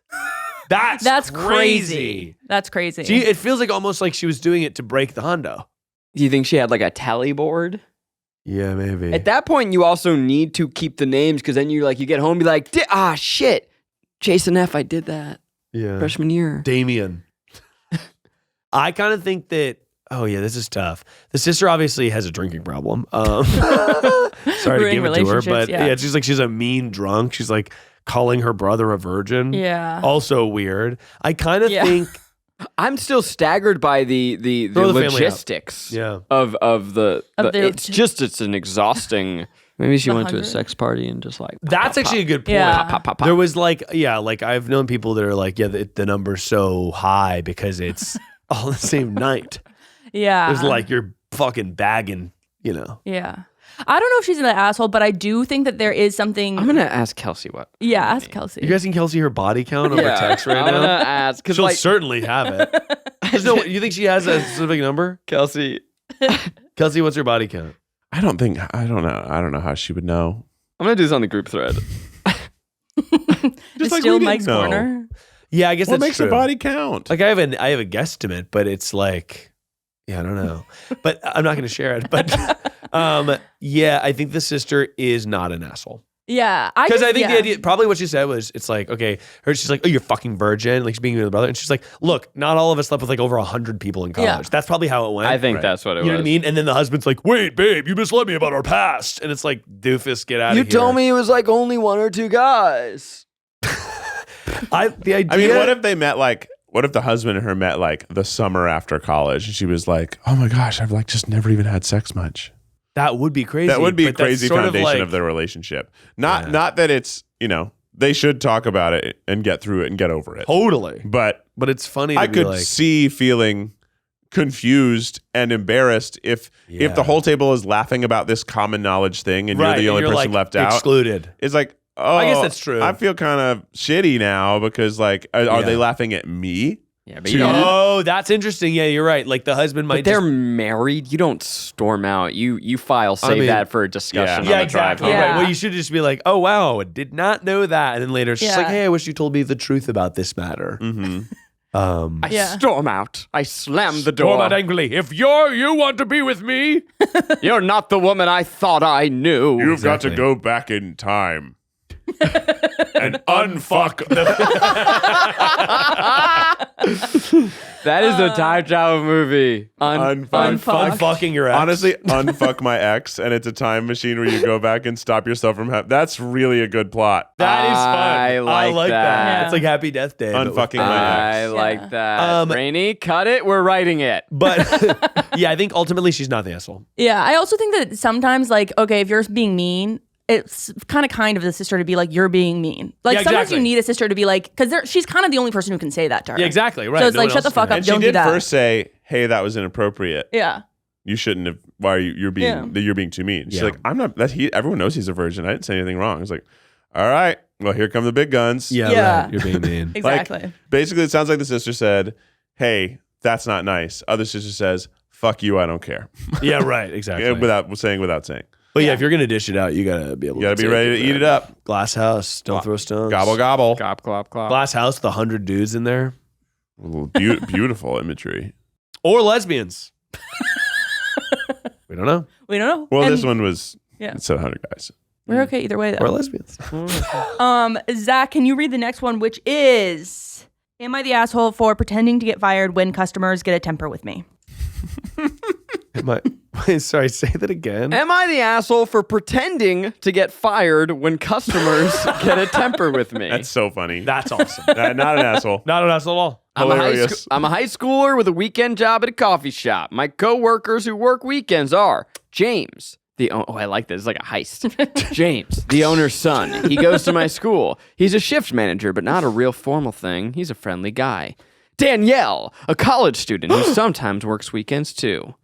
That's crazy. That's crazy. Gee, it feels like almost like she was doing it to break the hundo. Do you think she had like a tally board? Yeah, maybe. At that point, you also need to keep the names because then you get home and be like, shit, Jason F. I did that yeah. freshman year. Damien. I kind of think that, oh yeah, this is tough. The sister obviously has a drinking problem. Sorry to Ruining give it to her, relationships, but yeah. yeah, she's a mean drunk. She's like calling her brother a virgin. Yeah. Also weird. I kind of Yeah. think, I'm still staggered by the Throw the family out. logistics yeah. of the Of the- it's an exhausting. Maybe she The went to a 100? sex party and just like That's actually a good point. Yeah. pop, pop, pop. There was like I've known people that are like, yeah, the number's so high because it's all the same night. Yeah. It's like you're fucking bagging, you know. Yeah. I don't know if she's an asshole, but I do think that there is something. I'm gonna ask Kelsey what. yeah, ask Kelsey. You guys can Kelsey her body count over text right I'm now? gonna ask because She'll like certainly have it. There's no, you think she has a specific number? Kelsey, Kelsey, what's your body count? I don't know how she would know. I'm gonna do this on the group thread. It's like still we didn't Mike's know. corner. Yeah, I guess What that's makes true. a body count? Like I have a guesstimate, but it's like, yeah, I don't know. But I'm not going to share it. But yeah, I think the sister is not an asshole. Yeah. Because I think the idea, probably what she said was, it's like, okay, she's like, oh, you're fucking virgin. Like she's being with her brother. And she's like, look, not all of us slept with like over 100 people in college. Yeah. That's probably how it went. I think that's what it was. You know what I mean? And then the husband's like, wait, babe, you misled me about our past. And it's like, doofus, get out of here. You told me it was like only 1 or 2 guys. The idea. I mean, what if they met like? What if the husband and her met like the summer after college, and she was like, "Oh my gosh, I've like just never even had sex much." That would be crazy. That would be a but that's crazy sort foundation of of their relationship. Not that it's, they should talk about it and get through it and get over it. Totally. But it's funny. I to be could like, see feeling confused and embarrassed if the whole table is laughing about this common knowledge thing and you're the only person like left out. Excluded. It's like, oh, I guess that's true. I feel kind of shitty now because like, are they laughing at me? Yeah, but you don't. Oh, that's interesting. Yeah, you're right. Like the husband might. But they're married. You don't storm out. You file save that for a discussion. Yeah, on the exactly. drive home. Right. Well, you should just be like, oh wow, I did not know that. And then later it's just like, Yeah. hey, I wish you told me the truth about this matter. Mm-hmm. I storm out. I slam the door. angrily. If you want to be with me, You're not the woman I thought I knew. You've got to go back in time and unfuck the. That is the time travel movie. unfucking your ex. Honestly, unfuck my ex, and it's a time machine where you go back and stop yourself from having. That's really a good plot. That is fun. I like that. Yeah. It's like Happy Death Day. but with Unfucking my I ex. like that. Rainie, cut it. We're writing it. But yeah, I think ultimately she's not the asshole. Yeah, I also think that sometimes, like, okay, if you're being mean, it's kind of the sister to be like, you're being mean. Like, Yeah, sometimes exactly. you need a sister to be like, because she's kind of the only person who can say that to her. Yeah, exactly. Right. So it's No like, one shut the else fuck can. up, And she don't do did that. first say, "Hey, that was inappropriate. Yeah. You shouldn't have. Why are you're being you're being too mean?" She's Yeah. like, "I'm not. Everyone knows he's a virgin. I didn't say anything wrong." It's like, all right, well, here come the big guns. Yeah. Right. You're being mean. Exactly. Basically, it sounds like the sister said, "Hey, that's not nice." Other sister says, "Fuck you, I don't care." Yeah, right. Exactly. without saying. But yeah, if you're gonna dish it out, you gotta be able. You gotta be take ready to eat it up. Glass house. Don't throw stones. Gobble gobble. Clop, clop, clop. Glass house. The 100 dudes in there, Beautiful imagery. or lesbians. We don't know. We don't know. Well, And this one was. Yeah. It said 100 guys. we're okay either way, Or though. lesbians. Zach, can you read the next one, which is, am I the asshole for pretending to get fired when customers get a temper with me? Wait, sorry, say that again. Am I the asshole for pretending to get fired when customers get a temper with me? That's so funny. That's awesome. Not an asshole. Not an asshole at all. Hilarious. I'm a high schooler with a weekend job at a coffee shop. My coworkers who work weekends are James, I like this. It's like a heist. James, the owner's son. He goes to my school. He's a shift manager, but not a real formal thing. He's a friendly guy. Danielle, a college student who sometimes works weekends too.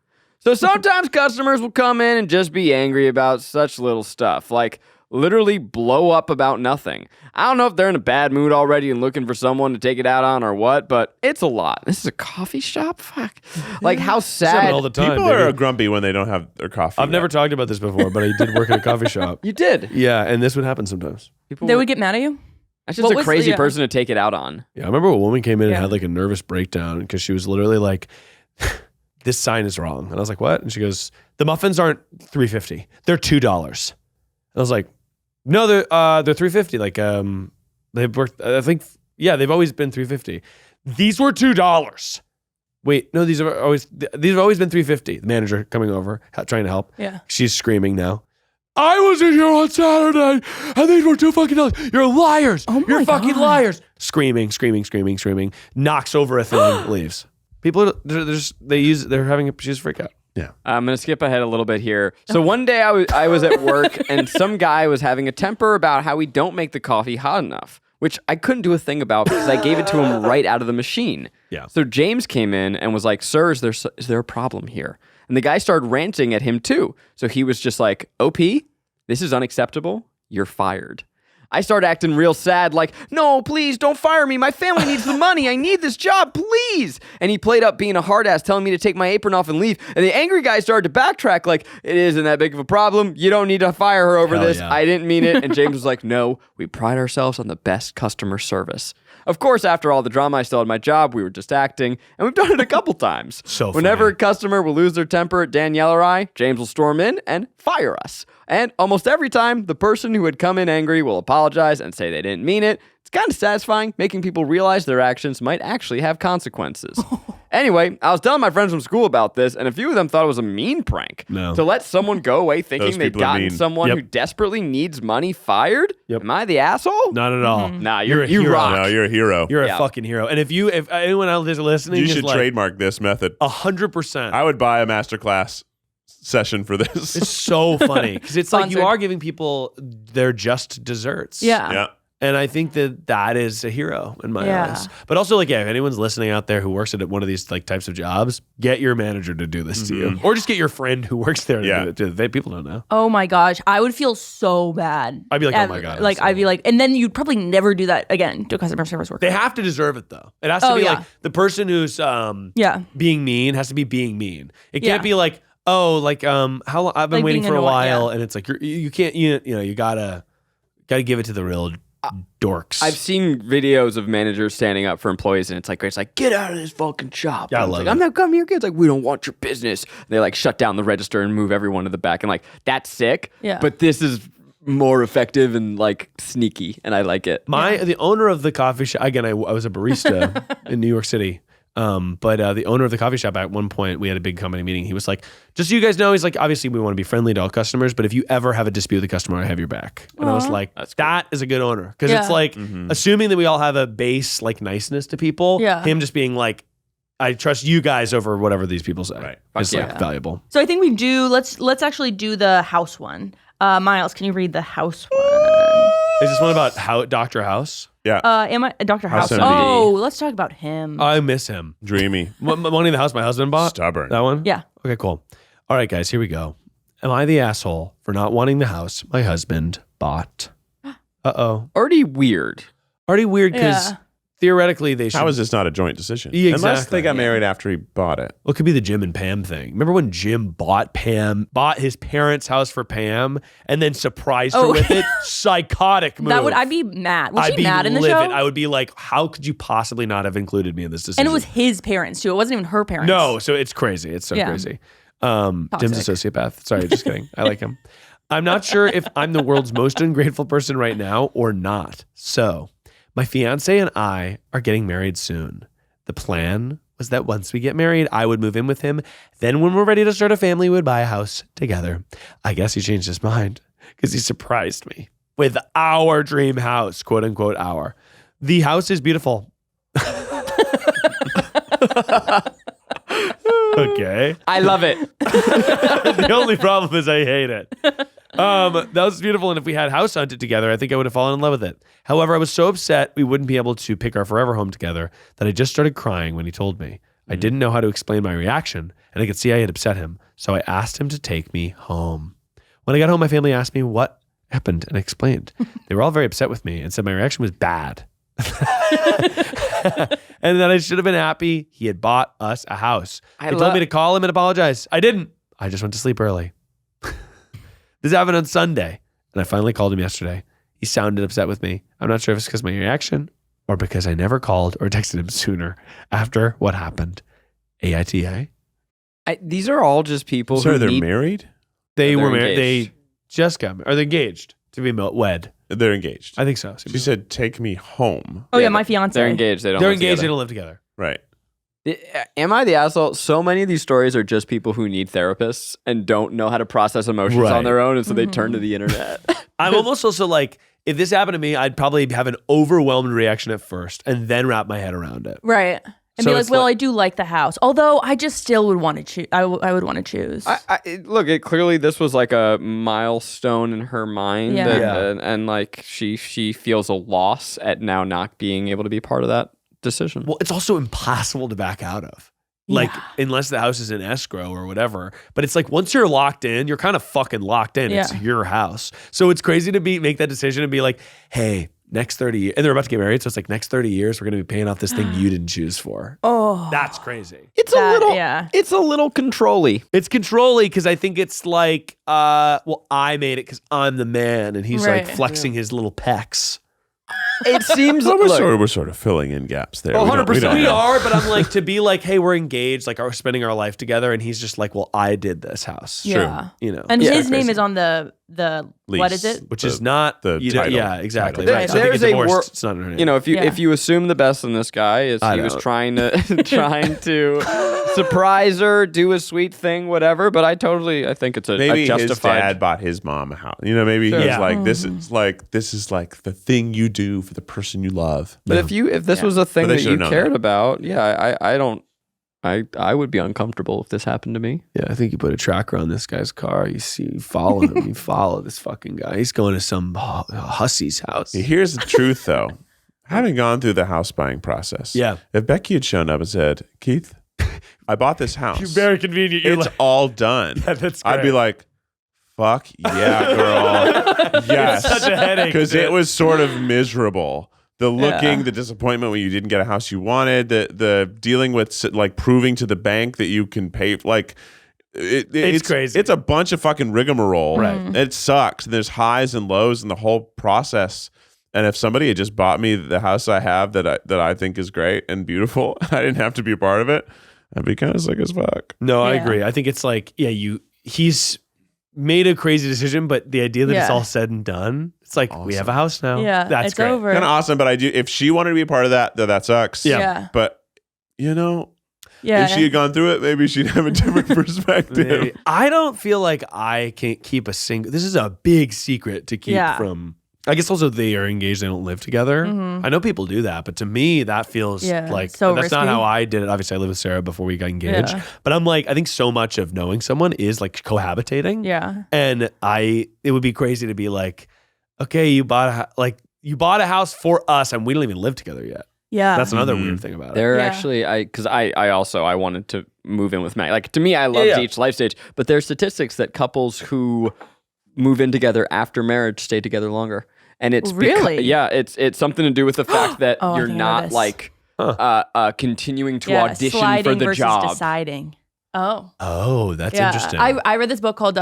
So sometimes customers will come in and just be angry about such little stuff, like literally blow up about nothing. I don't know if they're in a bad mood already and looking for someone to take it out on or what, but it's a lot. This is a coffee shop? Fuck. Like how sad. all the time. People baby. are grumpy when they don't have their coffee. I've never yet. talked about this before, but I did work at a coffee shop. You did. Yeah, and this would happen sometimes. People They would get mad at you? That's just What a was- crazy yeah. person to take it out on. Yeah, I remember a woman came in and Yeah. had like a nervous breakdown because she was literally like, "This sign is wrong," and I was like, "What?" And she goes, "The muffins aren't $3.50; they're $2." And I was like, "No, they're $3.50. Like they've worked. I think they've always been $3.50. These were $2. Wait, no, these have always been $3.50." The manager coming over trying to help. Yeah. She's screaming now. "I was in here on Saturday, and these were $2. You're liars. Oh my You're fucking God. liars." Screaming. Knocks over a thing, leaves. People, they're having she's a freak out. Yeah. I'm going to skip ahead a little bit here. So one day I was at work and some guy was having a temper about how we don't make the coffee hot enough, which I couldn't do a thing about because I gave it to him right out of the machine. Yeah. So James came in and was like, "Sir, is there a problem here?" And the guy started ranting at him too. So he was just like, "OP, this is unacceptable. You're fired." I started acting real sad, like, "No, please don't fire me. My family needs the money. I need this job, please." And he played up being a hard ass, telling me to take my apron off and leave. And the angry guy started to backtrack, like, "It isn't that big of a problem. You don't need to fire her over Hell this. yeah. I didn't mean it." And James was like, "No, we pride ourselves on the best customer service." Of course, after all the drama, I still had my job. We were just acting, and we've done it a couple times. So whenever funny. a customer will lose their temper at Danielle or I, James will storm in and fire us. And almost every time, the person who had come in angry will apologize and say they didn't mean it. It's kind of satisfying, making people realize their actions might actually have consequences. Anyway, I was telling my friends from school about this, and a few of them thought it was a mean prank. No. To let someone go away thinking Those they've people are gotten mean. someone Yep. who desperately needs money fired? Yep. Am I the asshole? Not at all. Nah, You're a you hero. rock. No, you're a hero. You're Yeah. a fucking hero. And if anyone out there listening, You is should like, trademark this method. 100%. I would buy a masterclass session for this. It's so funny because it's like you Sponsored. are giving people their just desserts. Yeah. yeah. And I think that is a hero in my Yeah. eyes. But also, like, yeah, if anyone's listening out there who works at one of these like types of jobs, get your manager to do this to you, or just get your friend who works there to Yeah. do it too. People don't know. Oh my gosh, I would feel so bad. I'd be like, oh my God, I'm Like so I'd be like, and then you'd probably never do that again to a customer service worker. They have to deserve it though. It has to Oh, be yeah. like the person who's Yeah. being mean has to be being mean. It can't Yeah. be like, oh, like how long I've been Like waiting being for a annoying, while, yeah. and it's like you can't you know you gotta give it to the real dorks. I've seen videos of managers standing up for employees, and it's like, get out of this fucking shop. Yeah, I And it's love like, it. I'm not coming here. It's like, we don't want your business. They like shut down the register and move everyone to the back. And like, that's sick. Yeah. But this is more effective and like sneaky, and I like it. The owner of the coffee shop, again, I was a barista in New York City. But the owner of the coffee shop, at one point, we had a big company meeting. He was like, just so you guys know, he's like, obviously we want to be friendly to all customers, but if you ever have a dispute with a customer, I have your back. And I was like, that is a good owner. Because it's Yeah. like, assuming that we all have a base like niceness to people, Yeah. him just being like, I trust you guys over whatever these people say. Right. It's Fuck like yeah. valuable. So I think we do. Let's actually do the house one. Miles, can you read the house one? Is this one about Dr. House? Yeah. Am I Dr. House? MD. Oh, let's talk about him. I miss him. Dreamy. Wanting the house my husband bought? Stubborn. That one? Yeah. Okay, cool. All right, guys, here we go. Am I the asshole for not wanting the house my husband bought? Uh-oh. Already weird. Already weird because Yeah. theoretically they should. How is this not a joint decision? Yeah, Unless exactly. they got married after he bought it. Well, it could be the Jim and Pam thing. Remember when Jim bought his parents' house for Pam and then surprised her Oh. with it? Psychotic move. That would I'd be mad. Was I'd she be mad in the livid. show? I would be like, how could you possibly not have included me in this decision? And it was his parents too. It wasn't even her parents. No, so it's crazy. It's so Yeah. crazy. Jim's a sociopath. Sorry, just kidding. I like him. I'm not sure if I'm the world's most ungrateful person right now or not. So, my fiance and I are getting married soon. The plan was that once we get married, I would move in with him. Then when we're ready to start a family, we would buy a house together. I guess he changed his mind because he surprised me with our dream house, quote unquote, our. The house is beautiful. Okay. I love it. The only problem is I hate it. That was beautiful, and if we had house hunted together, I think I would have fallen in love with it. However, I was so upset we wouldn't be able to pick our forever home together that I just started crying when he told me. I didn't know how to explain my reaction, and I could see I had upset him, so I asked him to take me home. When I got home, my family asked me what happened, and I explained. They were all very upset with me and said my reaction was bad. And that I should have been happy he had bought us a house. They told me to call him and apologize. I didn't. I just went to sleep early. This happened on Sunday, and I finally called him yesterday. He sounded upset with me. I'm not sure if it's because of my reaction or because I never called or texted him sooner after what happened. AITA. These are all just people Sorry, who they're need. married? They They're were married. engaged. They just got married. Are they engaged to be wed? They're engaged. I think so. She said, take me home. Oh yeah, my fiance. They're engaged. They don't. They're live engaged. They together. don't live together. Right. Am I the asshole? So many of these stories are just people who need therapists and don't know how to process emotions Right. on their own, and so they turn to the internet. I'm almost also like, if this happened to me, I'd probably have an overwhelmed reaction at first and then wrap my head around it. Right. And So be like, it's well, like- I do like the house. Although I just still would want to choose. I would want to choose. Look, clearly this was like a milestone in her mind, Yeah. and, Yeah. and like she feels a loss at now not being able to be part of that decision. Well, it's also impossible to back out of. Like, unless the house is in escrow or whatever. But it's like, once you're locked in, you're kind of fucking locked in. It's Yeah. your house. So it's crazy to make that decision and be like, hey, next 30 years, and they're about to get married. So it's like, next 30 years, we're going to be paying off this thing you didn't choose for. oh, That's crazy. It's It's a little control-y. It's control-y because I think it's like, well, I made it because I'm the man. And he's like Right. flexing his little pecs. It seems Well, look, we're sort of filling in gaps there. Oh, We don't 100%. We know. are, but I'm like, to be like, hey, we're engaged, like, we're spending our life together, and he's just like, well, I did this house. Yeah. You know, And Yeah. his name Crazy. is on the what is Lease. it? which The- is not the you know, title. yeah, exactly. Title. Right. So I think There's it's a divorced. wor- It's not in her name. you know, Yeah. if you assume the best in this guy is I he was don't. trying to surprise her, do a sweet thing, whatever. But I think it's a Maybe his justified. dad bought his mom a house. You know, maybe he was Yeah. like, this is like the thing you do for the person you love. But if this was a thing But they that you should've known cared that. about, I would be uncomfortable if this happened to me. Yeah, I think you put a tracker on this guy's car. You follow him. You follow this fucking guy. He's going to some hussy's house. Here's the truth, though. Having gone through the house buying process, Yeah. if Becky had shown up and said, Keith, I bought this house. convenient. It's all done. that's I'd be like, fuck yeah, girl. Yes. It's such a headache, Because dude. it was sort of miserable. The looking, Yeah. the disappointment when you didn't get a house you wanted, the dealing with like proving to the bank that you can pay, like it's crazy. It's a bunch of fucking rigmarole. Right. It sucks. There's highs and lows in the whole process. And if somebody had just bought me the house I have that I think is great and beautiful, I didn't have to be a part of it, I'd be kind of sick as fuck. No, I Yeah. agree. I think it's like, he's made a crazy decision, but the idea that it's Yeah. all said and done, it's like, we have a house now. Yeah, That's it's great. over. Kind of awesome, but if she wanted to be a part of that sucks. Yeah. Yeah. But you know, Yeah. if she had gone through it, maybe she'd have a different perspective. Maybe. I don't feel like I can keep a single. This is a big secret to keep Yeah. from. I guess also they are engaged. They don't live together. I know people do that, but to me that feels Yeah, like so that's not risky. how I did it. Obviously, I lived with Sarah before we got engaged. Yeah. But I'm like, I think so much of knowing someone is like cohabitating. Yeah. And it would be crazy to be like, okay, you bought a house for us, and we don't even live together yet. Yeah. That's another weird thing about it. There Yeah. actually, because I wanted to move in with Matt. Like to me, I loved Yeah. each life stage, but there's statistics that couples who move in together after marriage stay together longer, and it's Really? it's something to do with the fact that Oh, I you're think I know not this. like continuing to Yeah, audition sliding for the versus job. deciding. Oh. Oh, that's Yeah, interesting. I read this book called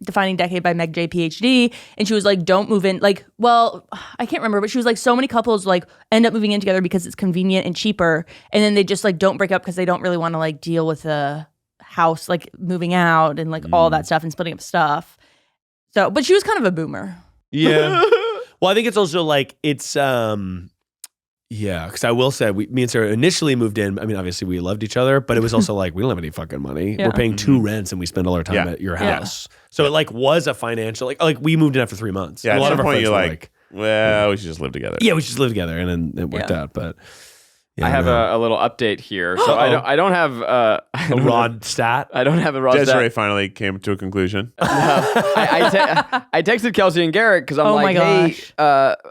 Defining Decade by Meg J. PhD, and she was like, don't move in. Like, well, I can't remember, but she was like, so many couples like end up moving in together because it's convenient and cheaper, and then they just like don't break up because they don't really want to like deal with the house, like moving out and like all that stuff and splitting up stuff. So, but she was kind of a boomer. Yeah. Well, I think it's also like it's yeah, because I will say me and Sarah initially moved in. I mean, obviously we loved each other, but it was also like we don't have any fucking money. Yeah. We're paying 2 rents and we spend all our time Yeah. at your Yeah. house. So it like was a financial like we moved in after 3 months. Yeah, And at a lot some of our point friends you're were like, well, we should just live together. yeah, we should just live together, and then it worked Yeah. out. But yeah, I have know. a little update here, so I don't have a rod stat. I don't have a raw Desiree stat. finally came to a conclusion. I texted Kelsey and Garrett because I'm Oh like, my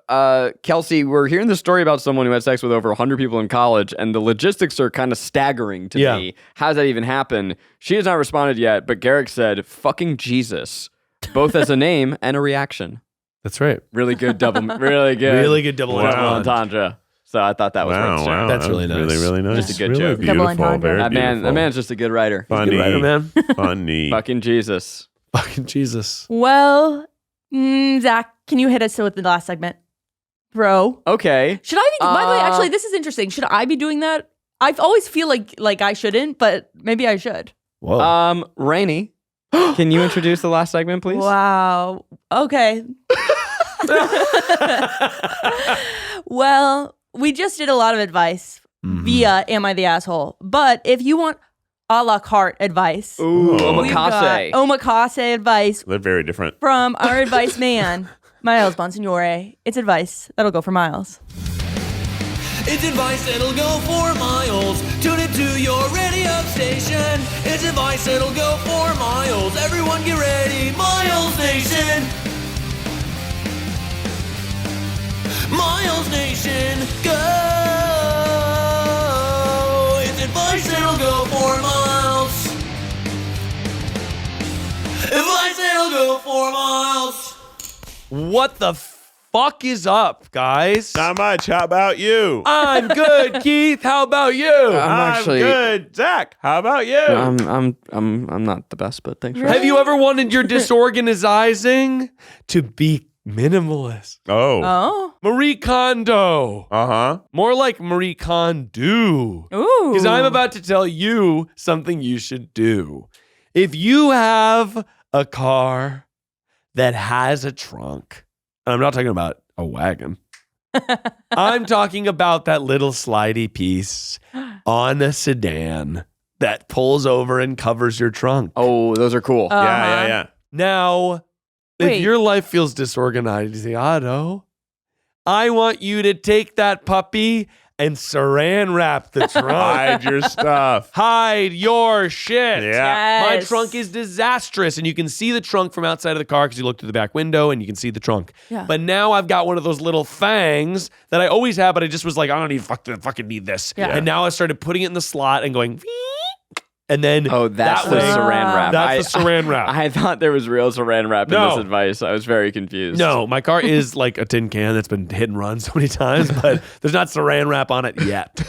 hey, Kelsey, we're hearing this story about someone who had sex with over 100 people in college, and the logistics are kind of staggering to Yeah. me. How does that even happen? She has not responded yet, but Garrett said, fucking Jesus, both as a name and a reaction. That's right. Really good double, really good. Really good double Wow. entendre. entendre. So I thought that was worth sharing. Wow, That's that really was nice. Really nice. Just a good really joke. Double Beautiful. entendre. Very That beautiful. man's just a good writer. Funny. Good writer, man. Funny. Fucking Jesus. Fucking Jesus. Well, Zach, can you hit us with the last segment? Bro. Okay. Should I be, by the way, actually, this is interesting. Should I be doing that? I always feel like I shouldn't, but maybe I should. Whoa. Rainie, can you introduce the last segment, please? Wow. Okay. Well, we just did a lot of advice via Am I the Asshole? But if you want a la carte advice, Ooh, we've got omakase. omakase advice They're very different. from our advice man, Miles Bonsignore. It's advice that'll go for miles. It's advice that'll go for miles. Tune it to your radio station. It's advice that'll go for miles. Everyone get ready, Miles Nation. Miles Nation, go. It's advice that'll go for miles. Advice that'll go for miles. What the fuck is up, guys? Not much. How about you? I'm good, Keith. How about you? I'm actually good. Zach, how about you? I'm not the best, but thanks for Have you ever wanted your disorganizing to be minimalist. Oh. Oh. Marie Kondo. Uh-huh. More like Marie Kondo. Ooh. Because I'm about to tell you something you should do. If you have a car that has a trunk, and I'm not talking about a wagon. I'm talking about that little slidey piece on a sedan that pulls over and covers your trunk. Oh, those are cool. Yeah. Now, if Wait. your life feels disorganized, you say, Otto, I want you to take that puppy and saran wrap the trunk. Hide your stuff. Hide your shit. Yeah. My Yes. trunk is disastrous, and you can see the trunk from outside of the car because you look through the back window and you can see the trunk. Yeah. But now I've got one of those little fangs that I always have, but I just was like, I don't need fucking need this. Yeah. And now I started putting it in the slot and going, and then Oh, that's that the way- saran wrap. That's the saran wrap. I thought there was real saran wrap in No. this advice. I was very confused. No, my car is like a tin can that's been hit and run so many times, but there's not saran wrap on it yet.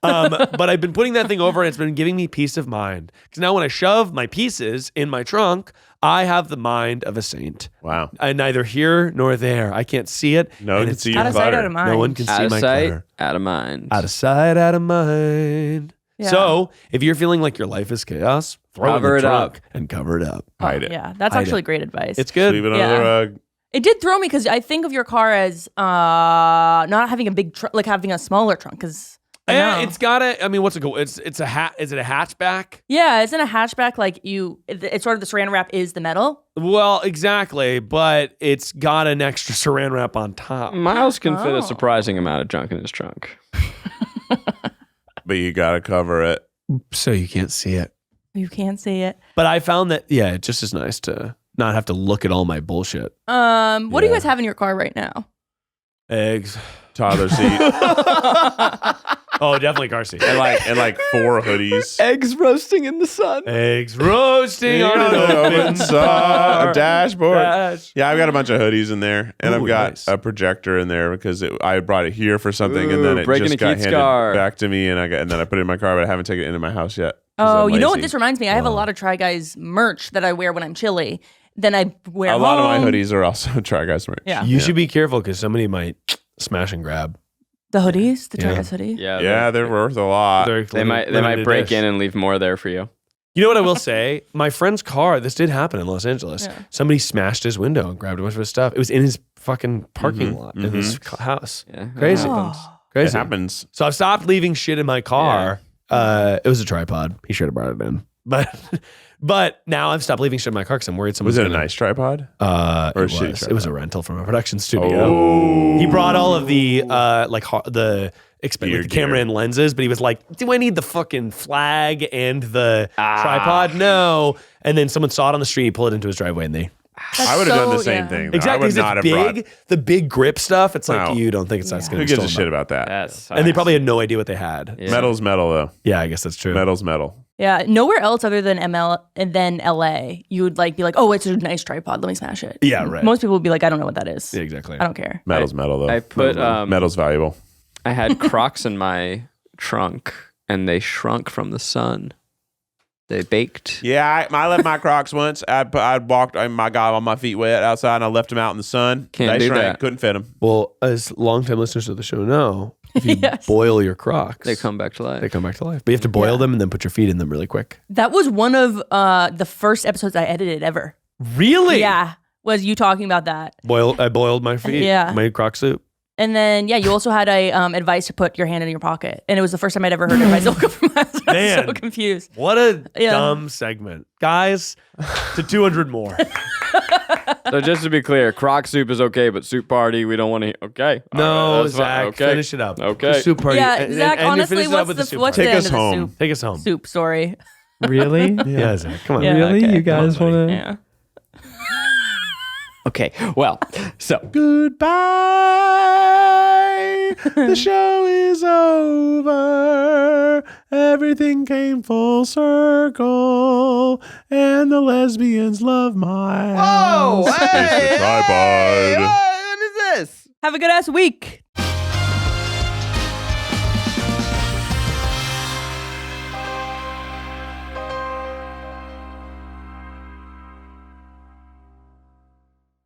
But I've been putting that thing over and it's been giving me peace of mind. Because now when I shove my pieces in my trunk, I have the mind of a saint. Wow. I'm neither here nor there. I can't see it. No and one can it's- see your Out of sight, butter. out of mind. No one can Out see of my sight, car. out of mind. Out of sight, out of mind. Yeah. So if you're feeling like your life is chaos, throw Cover it in the it trunk up. and cover it up. Hide it. Yeah, that's Hide actually it. great advice. It's good. Leave it under Yeah. the rug. It did throw me because I think of your car as not having a big trunk, like having a smaller trunk. Because Yeah, it's got a. I mean, what's it called? It's a hat. Is it a hatchback? yeah, it's in a hatchback. Like it's sort of the saran wrap is the metal. Well, exactly, but it's got an extra saran wrap on top. Miles can fit Oh. a surprising amount of junk in his trunk. But you gotta cover it. So you can't see it. You can't see it. But I found that, yeah, it just is nice to not have to look at all my bullshit. What do you Yeah. guys have in your car right now? Eggs. Toddler seat. Oh, definitely car seat. and like 4 hoodies. Eggs roasting in the sun. Eggs roasting on an open A star. dashboard. Dash. Yeah, I've got a bunch of hoodies in there, and Ooh, I've got nice. a projector in there because I brought it here for something, and then Ooh, it breaking just a got Keats handed car. back to me, and then I put it in my car, but I haven't taken it into my house yet. 'cause Oh, I'm you know what lazy. this reminds me? I have a lot of Try Guys merch that I wear when I'm chilly. Then I wear A lot of my home. hoodies are also Try Guys merch. Yeah. You should be careful because somebody might smash and grab. The hoodies, the Try Yeah. Guys hoodie. Yeah, Yeah, they're worth a lot. they might break in and leave more there for you. You know what I will say? My friend's car, this did happen in Los Angeles. Yeah. Somebody smashed his window and grabbed a bunch of his stuff. It was in his fucking parking lot in his house. Yeah, Crazy. that Oh. happens. It Crazy. happens. So I've stopped leaving shit in my car. It was a tripod. He should have brought it in. But now I've stopped leaving shit in my car because I'm worried someone's Was it a gonna- nice tripod? Or Or a it shitty was. tripod? It was a rental from a production studio. Oh. He brought all of the the Gear, camera gear. and lenses, but he was like, "Do I need the fucking flag and the tripod? No." And then someone saw it on the street, pulled it into his driveway, and they I would have done the same thing. though. I exactly would not have because it's brought. big, the big grip stuff. It's like No. you don't think it's that's going Who to gives a shit about that? That's And they probably had no idea what they had. Yeah. Metal's metal, though. Yeah, I guess that's true. Metal's metal. Yeah, nowhere else other than ML and then LA, you would like be like, oh, it's a nice tripod. Let me smash it. Yeah, right. Most people would be like, I don't know what that is. Yeah, exactly. I don't care. Metal's metal, though. I put Metal's valuable. I had Crocs in my trunk, and they shrunk from the sun. They baked. Yeah, I left my Crocs once. I'd walked. My God, on my feet wet outside, and I left them out in the sun. Can't they do shrank. that. Couldn't fit them. Well, as longtime listeners of the show know, if you Yes. boil your Crocs, They come back to life. They come back to life. But you have to boil them and then put your feet in them really quick. That was one of the first episodes I edited ever. Really? Yeah, was you talking about that? I boiled my feet. Yeah. Made Croc soup. And then, yeah, you also had a advice to put your hand in your pocket. And it was the first time I'd ever heard advice that would come from us. I was Man. so confused. What a Yeah. dumb segment. Guys, to 200 more. So just to be clear, Croc soup is okay, but soup party we don't want to. Okay. All No, right, that's fine. Zach, Okay. finish it up. Okay. The soup party. Yeah, And- Zach, and you honestly, finish it up what's with the soup what's party. the Take end us of the home. Take us home. soup story? Really? Yeah, Zach, come on. Yeah. Really? okay. You guys Come on, want to? Yeah. Okay. Well, so Goodbye. The show is over. Everything came full circle, and the lesbians love my house. It's the tripod. what is this? Have a good ass week.